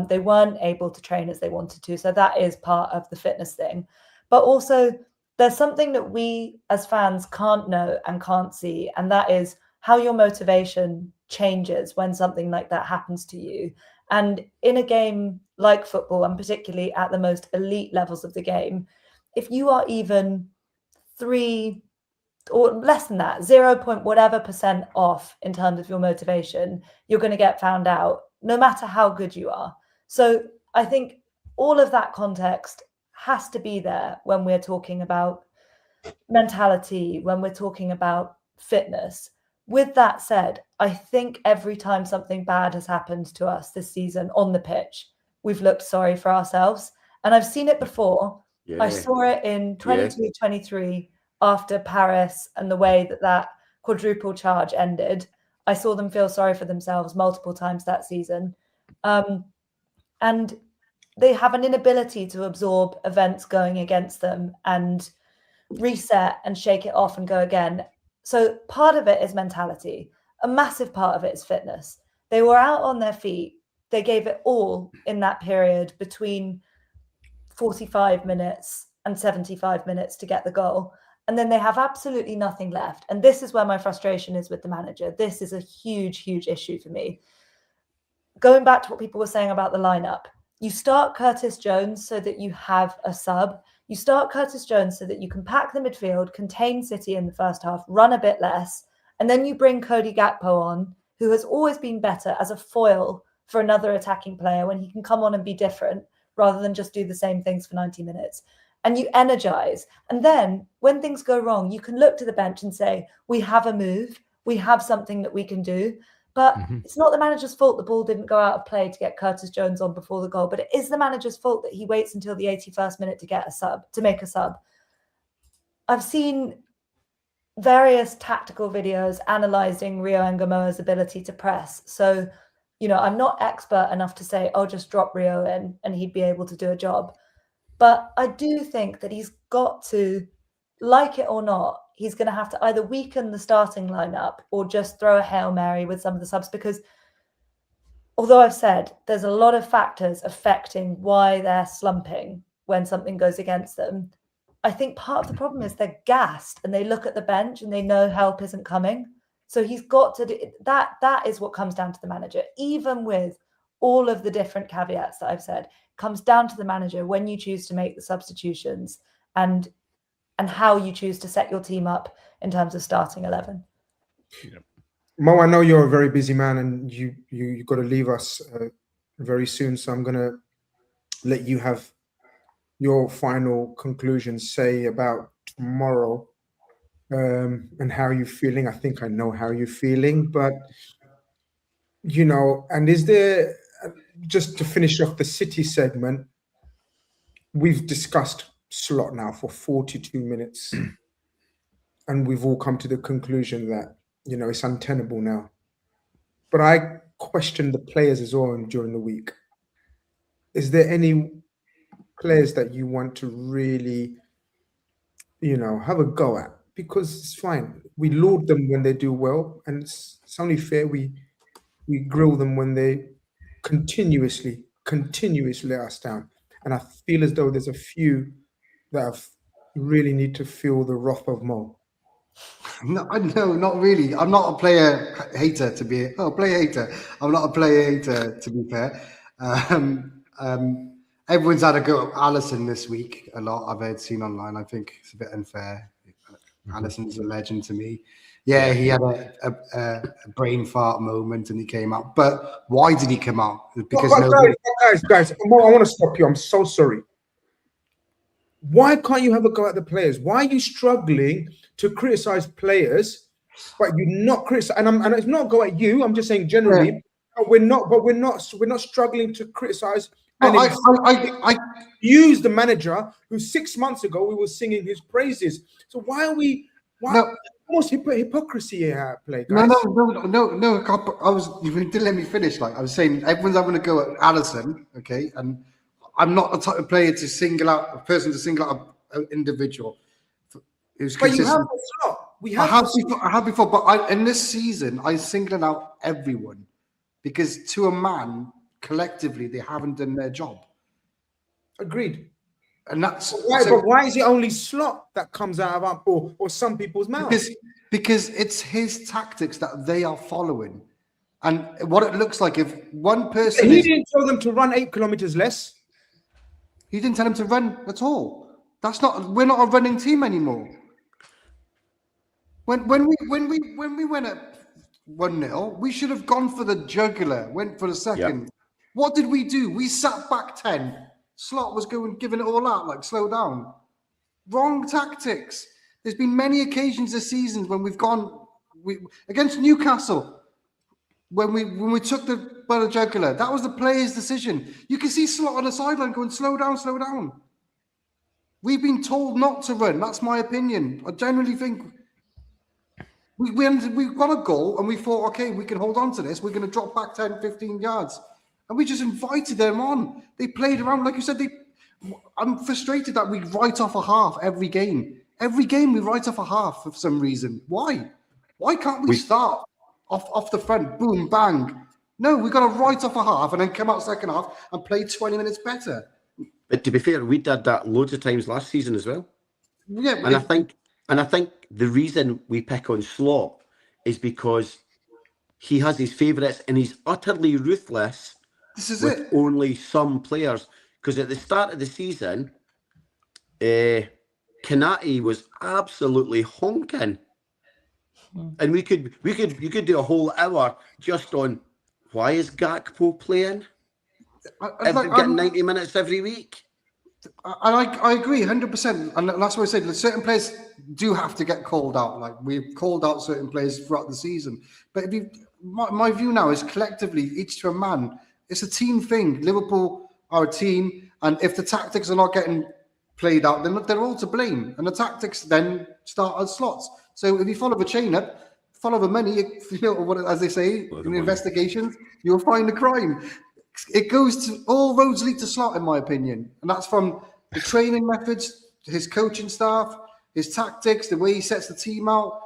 They weren't able to train as they wanted to. So that is part of the fitness thing. But also, there's something that we as fans can't know and can't see, and that is how your motivation changes when something like that happens to you. And in a game like football, and particularly at the most elite levels of the game, if you are even 3 or less than that, 0.whatever% off in terms of your motivation, you're going to get found out no matter how good you are. So I think all of that context has to be there when we're talking about mentality, when we're talking about fitness. With that said, I think every time something bad has happened to us this season on the pitch, we've looked sorry for ourselves. And I've seen it before. Yeah. I saw it in 22-23 after Paris and the way that quadruple charge ended. I saw them feel sorry for themselves multiple times that season. And they have an inability to absorb events going against them and reset and shake it off and go again. So part of it is mentality. A massive part of it is fitness. They were out on their feet. They gave it all in that period between 45 minutes and 75 minutes to get the goal. And then they have absolutely nothing left. And this is where my frustration is with the manager. This is a huge, huge issue for me. Going back to what people were saying about the lineup, you start Curtis Jones so that you have a sub. You start Curtis Jones so that you can pack the midfield, contain City in the first half, run a bit less. And then you bring Cody Gakpo on, who has always been better as a foil for another attacking player when he can come on and be different rather than just do the same things for 90 minutes. And you energize. And then when things go wrong, you can look to the bench and say, we have a move, we have something that we can do. But it's not the manager's fault the ball didn't go out of play to get Curtis Jones on before the goal. But it is the manager's fault that he waits until the 81st minute to make a sub. I've seen various tactical videos analysing Rio Ngamoa's ability to press. So, I'm not expert enough to say, just drop Rio in and he'd be able to do a job. But I do think that he's got to, like it or not, he's going to have to either weaken the starting lineup or just throw a Hail Mary with some of the subs, because although I've said there's a lot of factors affecting why they're slumping when something goes against them, I think part of the problem is they're gassed and they look at the bench and they know help isn't coming. So he's got to do that. That is what comes down to the manager, even with all of the different caveats that I've said. Comes down to the manager when you choose to make the substitutions and how you choose to set your team up in terms of starting 11. Mo, I know you're a very busy man and you got to leave us very soon, so I'm going to let you have your final conclusions, say about tomorrow and how you're feeling. I think I know how you're feeling, but and is there, just to finish off the City segment, we've discussed Slot now for 42 minutes and we've all come to the conclusion that, it's untenable now. But I questioned the players as well during the week. Is there any players that you want to really, have a go at? Because it's fine. We laud them when they do well, and it's only fair we grill them when they continuously let us down. And I feel as though there's a few that really need to feel the wrath of Mo. No, not really. I'm not a player hater to be. Player hater. I'm not a player hater to be fair. Everyone's had a go at Alisson this week. A lot I've seen online. I think it's a bit unfair. Alisson's a legend to me. Yeah, he had a brain fart moment and he came out. But why did he come out? Because guys, Mo, I want to stop you. I'm so sorry. Why can't you have a go at the players? Why are you struggling to criticize players, but you're not criticize? And it's not go at you. I'm just saying generally. Yeah. We're not struggling to criticize. And I use the manager who 6 months ago we were singing his praises. So why are we? Almost hypocrisy here at play, guys. No. You didn't let me finish. I was saying, everyone's having a go at Alisson, okay, and I'm not the type of player to single out an individual who's but consistent. You have I have before, but in this season, I singled out everyone because to a man, collectively, they haven't done their job. Agreed. And that's but why is it only Slot that comes out of or some people's mouths? Because it's his tactics that they are following, and what it looks like if one person didn't tell them to run 8 kilometers less. He didn't tell him to run at all. We're not a running team anymore. When we went at 1-0, we should have gone for the jugular, went for the second. Yep. What did we do? We sat back 10. Slot was giving it all out, slow down. Wrong tactics. There's been many occasions this season when we've gone against Newcastle, when we took the jugular. That was the player's decision. You can see Slot on the sideline going, slow down. We've been told not to run. That's my opinion. I generally think we got a goal and we thought, okay, we can hold on to this. We're going to drop back 10, 15 yards. And we just invited them on. They played around. Like you said, I'm frustrated that we write off a half every game. Every game we write off a half for some reason. Why? Why can't we start off the front, boom, bang? No, we got to write off a half and then come out second half and play 20 minutes better. But to be fair, we did that loads of times last season as well. Yeah, And I think the reason we pick on Slot is because he has his favourites and he's utterly ruthless this is with it. only some players. Because at the start of the season, Kanati was absolutely honking. And you could do a whole hour just on why is Gakpo playing? Getting 90 minutes every week. I agree 100%, and that's what I said. Certain players do have to get called out. Like we've called out certain players throughout the season. But if you, my view now is collectively, each to a man. It's a team thing. Liverpool are a team, and if the tactics are not getting played out, then they're all to blame. And the tactics then start as slots. So if you follow the chain up, follow the money. You know what, as they say in investigations, you'll find the crime. It goes to all roads lead to Slot, in my opinion, and that's from the training methods, his coaching staff, his tactics, the way he sets the team out,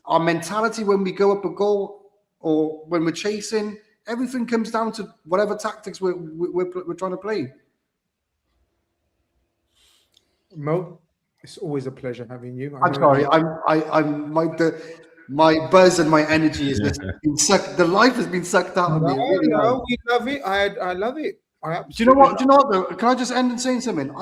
our mentality when we go up a goal or when we're chasing. Everything comes down to whatever tactics we're trying to play. Mo, it's always a pleasure having you. I'm sorry, my buzz and my energy is just been sucked. The life has been sucked out of me. Really No, we love it. I love it. Do you know what? Though? Can I just end in saying something?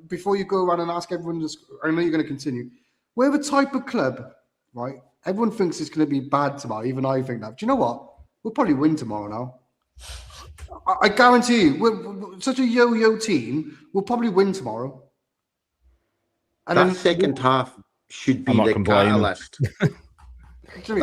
Before you go around and ask everyone, I know you're going to continue. We're the type of club, right? Everyone thinks it's going to be bad tomorrow. Even I think that. Do you know what? We'll probably win tomorrow now. I guarantee you, we're such a yo-yo team. We'll probably win tomorrow. And that second half should be the catalyst. I'm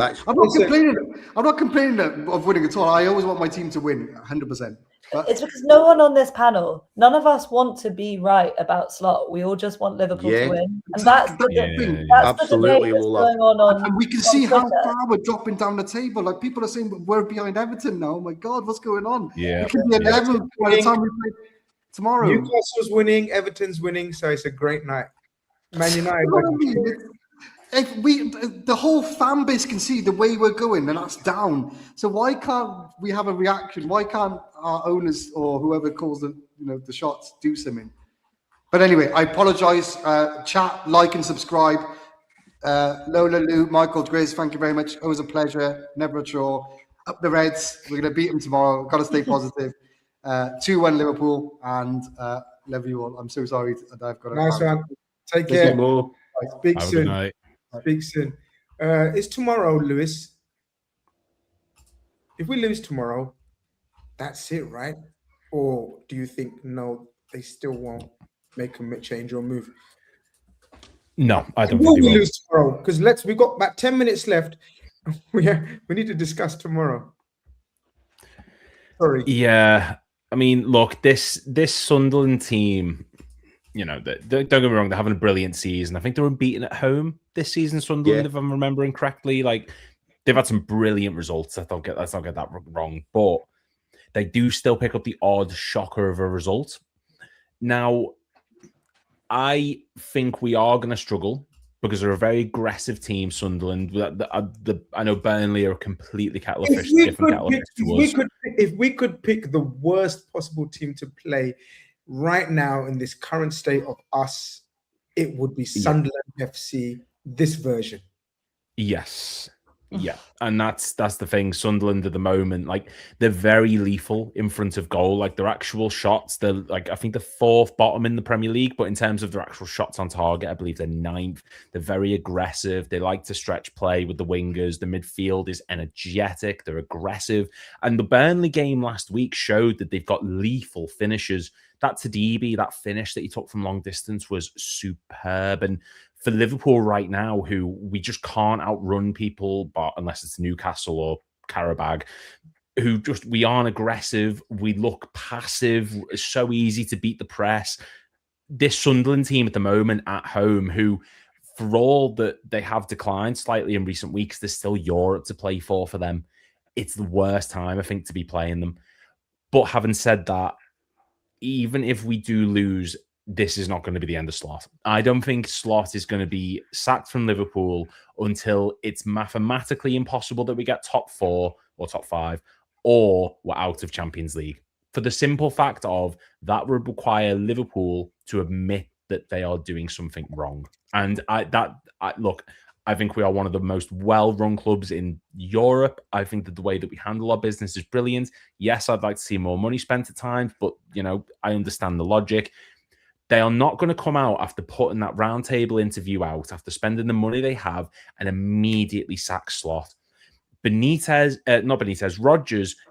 not complaining of winning at all. I always want my team to win 100%. But it's because no one on this panel, none of us want to be right about Slot. We all just want Liverpool to win. And that's the thing. That's absolutely the debate that's going on. And we can see how far we're dropping down the table. Like people are saying we're behind Everton now. Oh my God, what's going on? Yeah. We can be 11 by the time we play tomorrow. Newcastle's winning, Everton's winning, so it's a great night. Man United. If the whole fan base can see the way we're going, and that's down. So why can't we have a reaction? Why can't our owners or whoever calls the shots do something? But anyway, I apologise. Chat, like, and subscribe. Lola, Lou, Michael, Grizz, thank you very much. It was a pleasure. Never a chore. Up the Reds. We're going to beat them tomorrow. Got to stay positive. 2-1 Liverpool, and love you all. I'm so sorry that I've got to. Nice one. Take care. Speak soon. Good night. Speak soon. It's tomorrow, Lewis. If we lose tomorrow, that's it, right? Or do you think no, they still won't make a change or move? No, I don't think we will lose tomorrow, because we've got about 10 minutes left. We need to discuss tomorrow. Sorry. Yeah, I mean, look, this Sunderland team. Don't get me wrong, they're having a brilliant season. I think they're unbeaten at home this season, Sunderland, if I'm remembering correctly. Like, they've had some brilliant results. Let's not get that wrong. But they do still pick up the odd shocker of a result. Now, I think we are going to struggle because they're a very aggressive team, Sunderland. I know Burnley are a completely different kettle of fish to us. If we could pick the worst possible team to play right now in this current state of us, it would be Sunderland FC, this version. Yes. Yeah. And that's the thing. Sunderland at the moment, like, they're very lethal in front of goal. Like, their actual shots, they're like, I think the 4th bottom in the Premier League, but in terms of their actual shots on target, I believe they're 9th. They're very aggressive. They like to stretch play with the wingers. The midfield is energetic. They're aggressive. And the Burnley game last week showed that they've got lethal finishers. That Tadibi, that finish that he took from long distance was superb. And for Liverpool right now, who we just can't outrun people, but unless it's Newcastle or Karabag, we aren't aggressive. We look passive. It's so easy to beat the press. This Sunderland team at the moment at home, who, for all that they have declined slightly in recent weeks, there's still Europe to play for them. It's the worst time, I think, to be playing them. But having said that, even if we do lose, this is not going to be the end of Slot. I don't think Slot is going to be sacked from Liverpool until it's mathematically impossible that we get top 4 or top 5, or we're out of Champions League. for the simple fact of that would require Liverpool to admit that they are doing something wrong. And look, I think we are one of the most well-run clubs in Europe. I think that the way that we handle our business is brilliant. Yes, I'd like to see more money spent at times, but, you know, I understand the logic. They are not going to come out after putting that roundtable interview out, after spending the money they have, and immediately sack Slot. Rodgers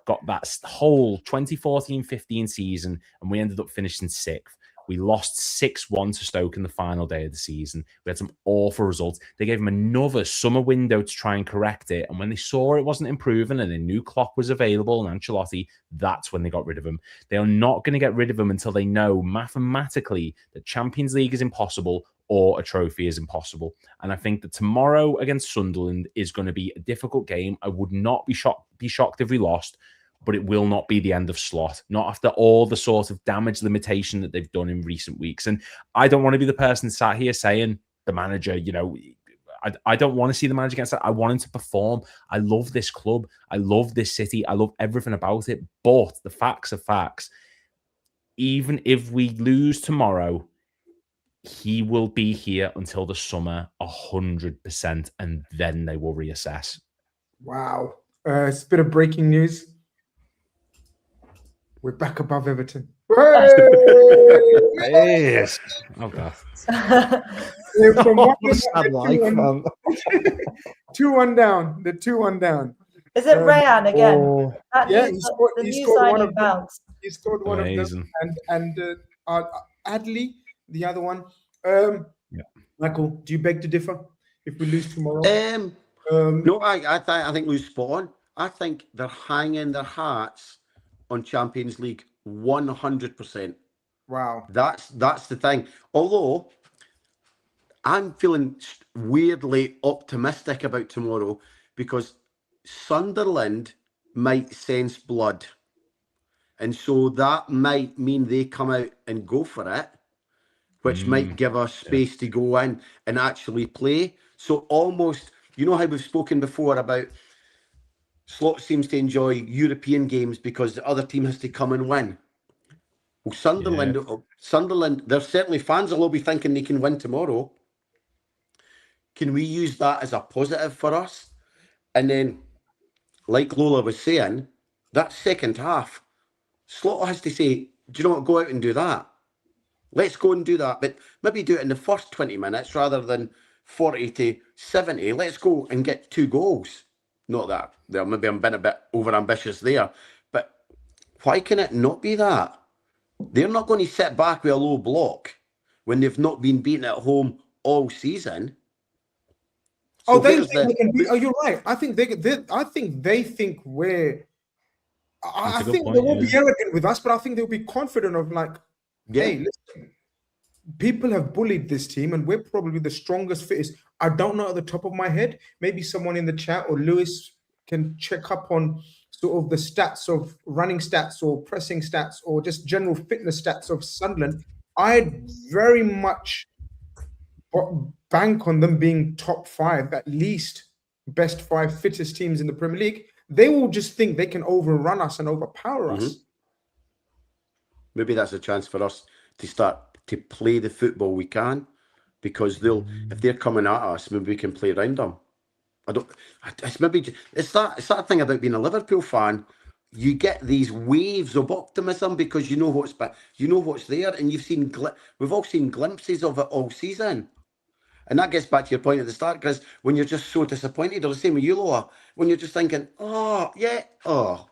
got that whole 2014-15 season, and we ended up finishing 6th. We lost 6-1 to Stoke in the final day of the season. We had some awful results. They gave him another summer window to try and correct it. And when they saw it wasn't improving and a new clock was available and Ancelotti, that's when they got rid of him. They are not going to get rid of him until they know mathematically that Champions League is impossible or a trophy is impossible. And I think that tomorrow against Sunderland is going to be a difficult game. I would not be shocked if we lost, but it will not be the end of Slot, not after all the sort of damage limitation that they've done in recent weeks. And I don't want to be the person sat here saying the manager, you know, I don't want to see the manager get that. I want him to perform. I love this club. I love this city. I love everything about it. But the facts are facts. Even if we lose tomorrow, he will be here until the summer 100%, and then they will reassess. Wow. It's a bit of breaking news. We're back above Everton. Yes. Oh, God. We're from one, Sad life, man. 2-1 down. The 2-1 down. Is it Rayan again? Oh, That yeah, news, he the new scored one signing of them. bounced. He scored one Amazing. of them. And Adley, the other one. Yeah. Michael, do you beg to differ if we lose tomorrow? No, I think Lou's spot on. I think they're hanging their hats on Champions League 100%. Wow. That's the thing. Although I'm feeling weirdly optimistic about tomorrow because Sunderland might sense blood. And so that might mean they come out and go for it, which might give us space to go in and actually play. So almost, you know how we've spoken before about Slot seems to enjoy European games because the other team has to come and win. Well, Sunderland, there's certainly fans will all be thinking they can win tomorrow. Can we use that as a positive for us? And then, like Lola was saying, that second half, Slot has to say, do you know what, go out and do that. Let's go and do that. But maybe do it in the first 20 minutes rather than 40 to 70. Let's go and get 2 goals. Not that. Well, maybe I'm being a bit over-ambitious there. But why can it not be that? They're not going to sit back with a low block when they've not been beaten at home all season. So you're right. I think they think we're. I think they won't be arrogant with us, but I think they'll be confident of like, hey, listen, people have bullied this team, and we're probably the strongest, fittest. I don't know at the top of my head. Maybe someone in the chat or Lewis can check up on sort of the stats of running stats or pressing stats or just general fitness stats of Sunderland. I'd very much bank on them being top 5, at least best 5 fittest teams in the Premier League. They will just think they can overrun us and overpower us. Maybe that's a chance for us to start to play the football we can, because if they're coming at us, maybe we can play around them. It's that thing about being a Liverpool fan. You get these waves of optimism because you know what's there, and we've all seen glimpses of it all season. And that gets back to your point at the start, Grizz, when you're just so disappointed, or the same with you, Loa, when you're just thinking, what on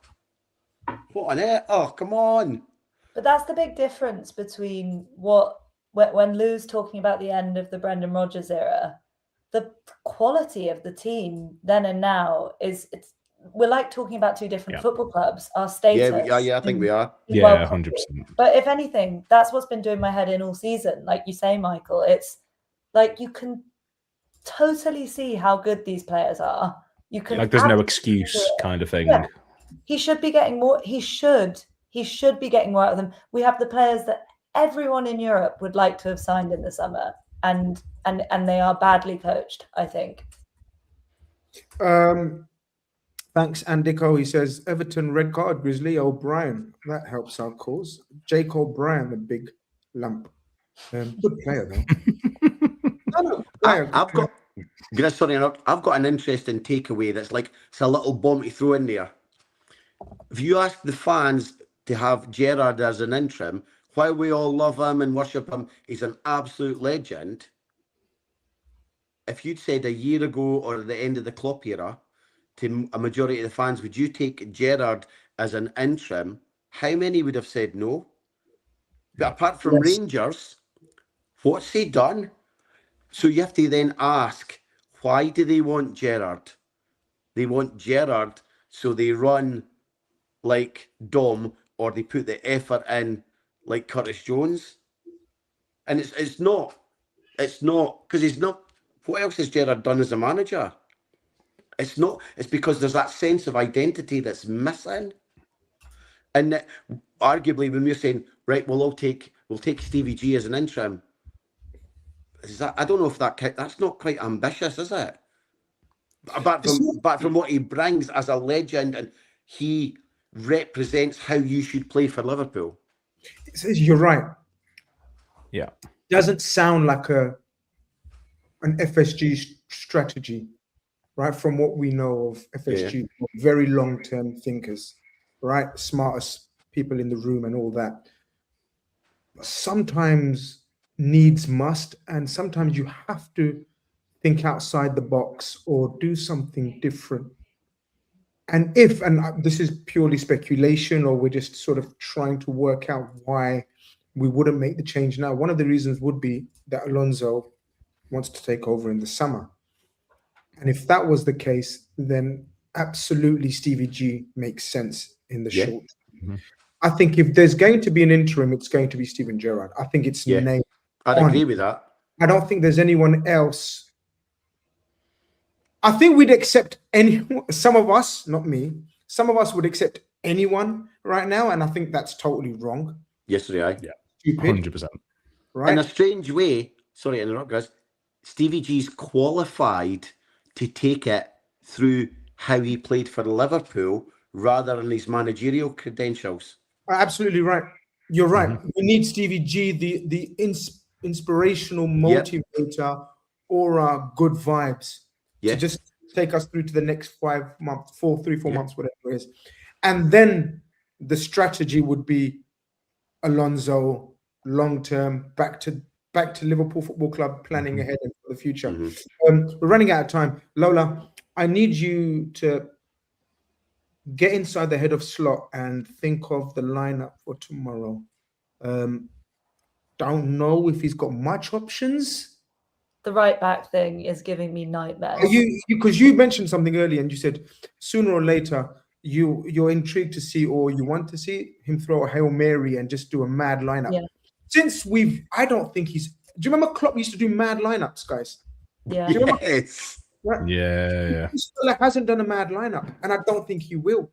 earth? Oh, come on. But that's the big difference between when Lou's talking about the end of the Brendan Rodgers era, the quality of the team then and now we're like talking about 2 different football clubs. Our status. I think we are. Yeah, 100%. But if anything, that's what's been doing my head in all season. Like you say, Michael, it's like you can totally see how good these players are. You can there's no excuse kind of thing. Yeah. He should be getting more. He should be getting more out of them. We have the players that everyone in Europe would like to have signed in the summer, and they are badly coached, I think. Thanks, Andico. He says Everton red card, Grizzly O'Brien. That helps our cause. Jake O'Brien, the big lump. Good player though. No, player, I've got, Grizz, sorry, I've got an interesting takeaway that's like, it's a little bomb to throw in there. If you ask the fans to have Gerrard as an interim, while we all love him and worship him, he's an absolute legend. If you'd said a year ago or at the end of the Klopp era to a majority of the fans, would you take Gerrard as an interim? How many would have said no? But apart from Rangers, what's he done? So you have to then ask, why do they want Gerrard? They want Gerrard so they run like Dom, or they put the effort in like Curtis Jones. And it's not because he's not. What else has Gerrard done as a manager? It's because there's that sense of identity that's missing. And that, arguably, when we're saying, right, we'll take Stevie G as an interim. I don't know if that's not quite ambitious, is it? Apart from what he brings as a legend, and he represents how you should play for Liverpool. You're right. Yeah. Doesn't sound like an FSG strategy, right? From what we know of FSG, very long-term thinkers, right? Smartest people in the room and all that. Sometimes needs must, and sometimes you have to think outside the box or do something different. And this is purely speculation, or we're just sort of trying to work out why we wouldn't make the change now. One of the reasons would be that Alonso wants to take over in the summer. And if that was the case, then absolutely Stevie G makes sense in the short. Mm-hmm. I think if there's going to be an interim, it's going to be Steven Gerrard. I think it's named. I'd agree with that. I don't think there's anyone else. I think we'd accept some of us, not me, some of us would accept anyone right now, and I think that's totally wrong. Yesterday, yeah, stupid, 100%. Right? In a strange way, sorry to interrupt, guys, Stevie G's qualified to take it through how he played for Liverpool rather than his managerial credentials. Absolutely right. You're right. Mm-hmm. We need Stevie G, the inspirational motivator, aura, good vibes to just take us through to the next 5 months, 4 months, whatever it is. And then the strategy would be Alonso, long-term, back to Liverpool Football Club, planning ahead for the future. Mm-hmm. We're running out of time. Lola, I need you to get inside the head of Slot and think of the lineup for tomorrow. Don't know if he's got much options. The right back thing is giving me nightmares. Because you mentioned something earlier and you said sooner or later you're intrigued to see, or you want to see him throw a Hail Mary and just do a mad lineup. Yeah. Since I don't think he's. Do you remember Klopp used to do mad lineups, guys? Yeah. Yes. Right? Yeah. He still hasn't done a mad lineup, and I don't think he will.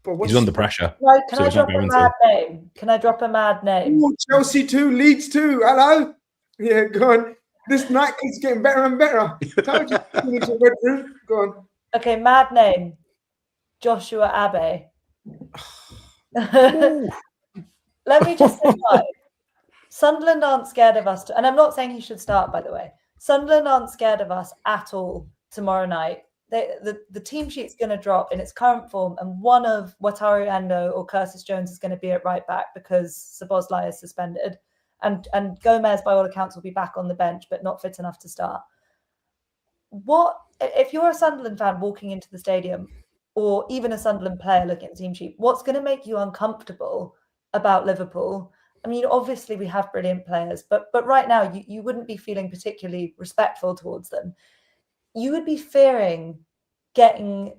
But he's under pressure. Right, can I drop a mad name? Can I drop a mad name? Ooh, Chelsea 2, Leeds 2. Hello? Yeah, go on. This night keeps getting better and better. Told you into red room. Go on. Okay, mad name. Joshua Abe. Let me just say why. Sunderland aren't scared of us. And I'm not saying he should start, by the way. Sunderland aren't scared of us at all tomorrow night. The team sheet's going to drop in its current form, and one of Wataru Endo or Curtis Jones is going to be at right back because Szoboszlai is suspended, and Gomez, by all accounts, will be back on the bench but not fit enough to start. What if you're a Sunderland fan walking into the stadium, or even a Sunderland player looking at the team sheet? What's going to make you uncomfortable about Liverpool? I mean, obviously we have brilliant players, but right now you wouldn't be feeling particularly respectful towards them. You would be fearing getting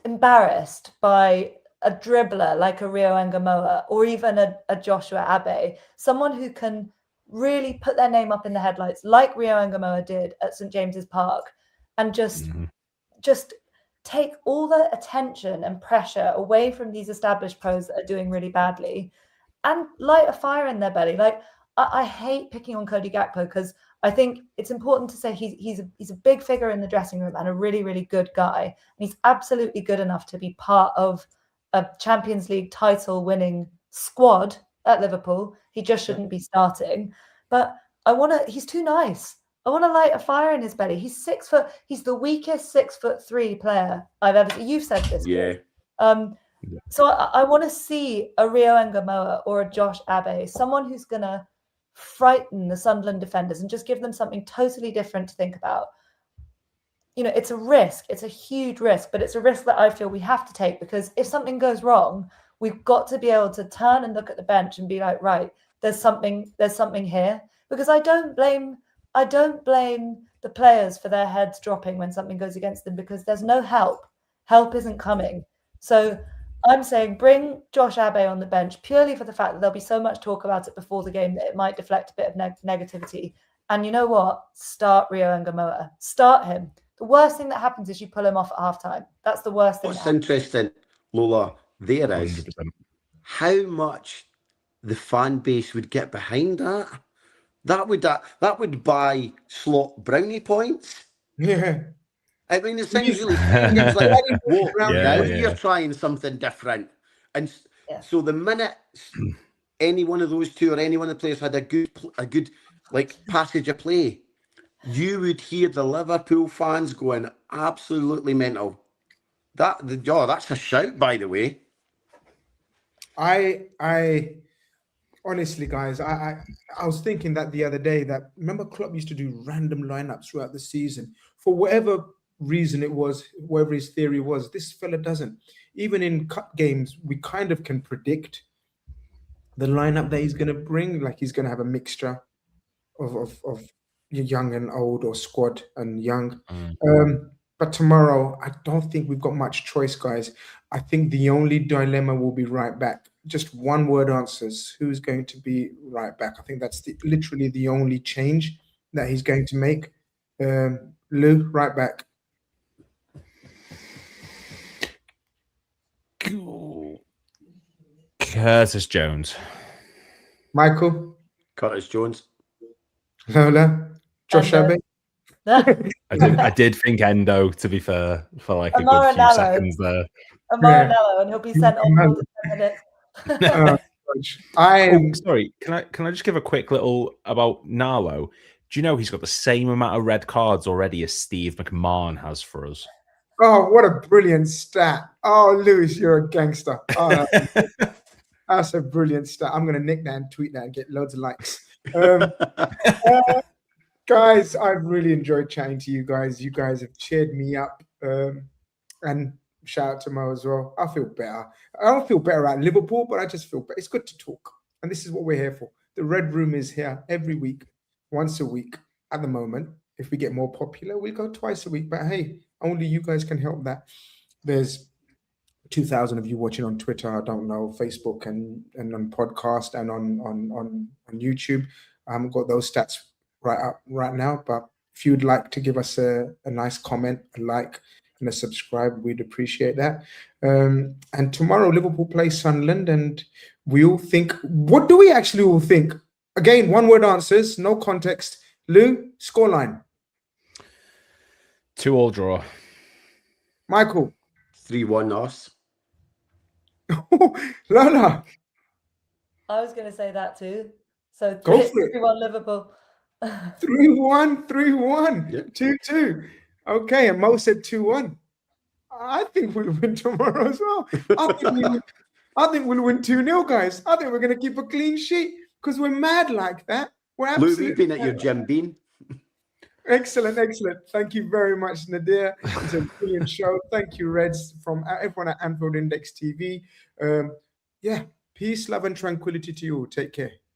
embarrassed by a dribbler like a Rio Ngamoa or even a Joshua Abe, someone who can really put their name up in the headlights like Rio Ngamoa did at St. James's Park, and just take all the attention and pressure away from these established pros that are doing really badly and light a fire in their belly. Like, I hate picking on Cody Gakpo because I think it's important to say he's a big figure in the dressing room and a really, really good guy. And he's absolutely good enough to be part of a Champions League title winning squad at Liverpool. He just shouldn't be starting. But he's too nice. I want to light a fire in his belly. He's 6 foot. He's the weakest 6'3" player I've ever seen. You've said this. Yeah. So I want to see a Rio Ngamoa or a Josh Abbey, someone who's going to frighten the Sunderland defenders and just give them something totally different to think about. You know, it's a risk. It's a huge risk, but it's a risk that I feel we have to take, because if something goes wrong, we've got to be able to turn and look at the bench and be like, right, there's something here. Because I don't blame the players for their heads dropping when something goes against them, because there's no help. Help isn't coming. So I'm saying bring Josh Abbey on the bench purely for the fact that there'll be so much talk about it before the game that it might deflect a bit of negativity. And you know what? Start Rio Ngamoa. Start him. The worst thing that happens is you pull him off at halftime. That's the worst thing. What's interesting, Lola, there is 100%. how much the fan base would get behind that. That would buy Slot brownie points. Yeah. I mean, it sounds really strange. It's like, whoa, Yeah. you're trying something different. And so the minute any one of those two or any one of the players had a good like passage of play, you would hear the Liverpool fans going absolutely mental. That's a shout, by the way. I honestly, guys, I was thinking that the other day, that remember Klopp used to do random lineups throughout the season for whatever reason it was, whatever his theory was. This fella doesn't. Even in cup games, we kind of can predict the lineup that he's going to bring. Like, he's going to have a mixture of young and old, or squad and young. But tomorrow, I don't think we've got much choice, guys. I think the only dilemma will be right back. Just one word answers. Who's going to be right back? I think that's literally the only change that he's going to make. Lou, right back. Curtis Jones. Michael. Curtis Jones. Lola. Josh Abbey. I did think Endo, to be fair, for like a good few seconds there. Maranello, and he'll be sent on for 10 minutes. Sorry, can I just give a quick little about Nalo? Do you know he's got the same amount of red cards already as Steve McMahon has for us? Oh, what a brilliant stat. Oh, Lewis, you're a gangster. Oh, that's a brilliant stat. I'm going to nick that and tweet that and get loads of likes. Guys, I've really enjoyed chatting to you guys. You guys have cheered me up. And shout out to Mo as well. I feel better. I don't feel better at Liverpool, but I just feel better. It's good to talk. And this is what we're here for. The Red Room is here every week, once a week at the moment. If we get more popular, we'll go twice a week. But hey, only you guys can help that. There's 2,000 of you watching on Twitter, I don't know, Facebook and on podcast and on YouTube. I haven't got those stats right now, but if you'd like to give us a nice comment, a like, and a subscribe, we'd appreciate that. And tomorrow, Liverpool plays Sunderland, and we all think, what do we actually all think? Again, one-word answers, no context. Lou, scoreline. 2-2 draw. Michael. 3-1 us. Lola. I was going to say that too. So Go for it. 3-1 Liverpool. 3-1, 3-1, Yeah. 2-2. Okay, and Mo said 2-1. I think we'll win tomorrow as well. I think we'll win 2-0, guys. I think we're going to keep a clean sheet because we're mad like that. We're Lou, absolutely we've been at your Jim Beam. Excellent. Thank you very much, Nadir. It's a brilliant show. Thank you, Reds, from everyone at Anfield Index TV. Peace, love, and tranquility to you all. Take care.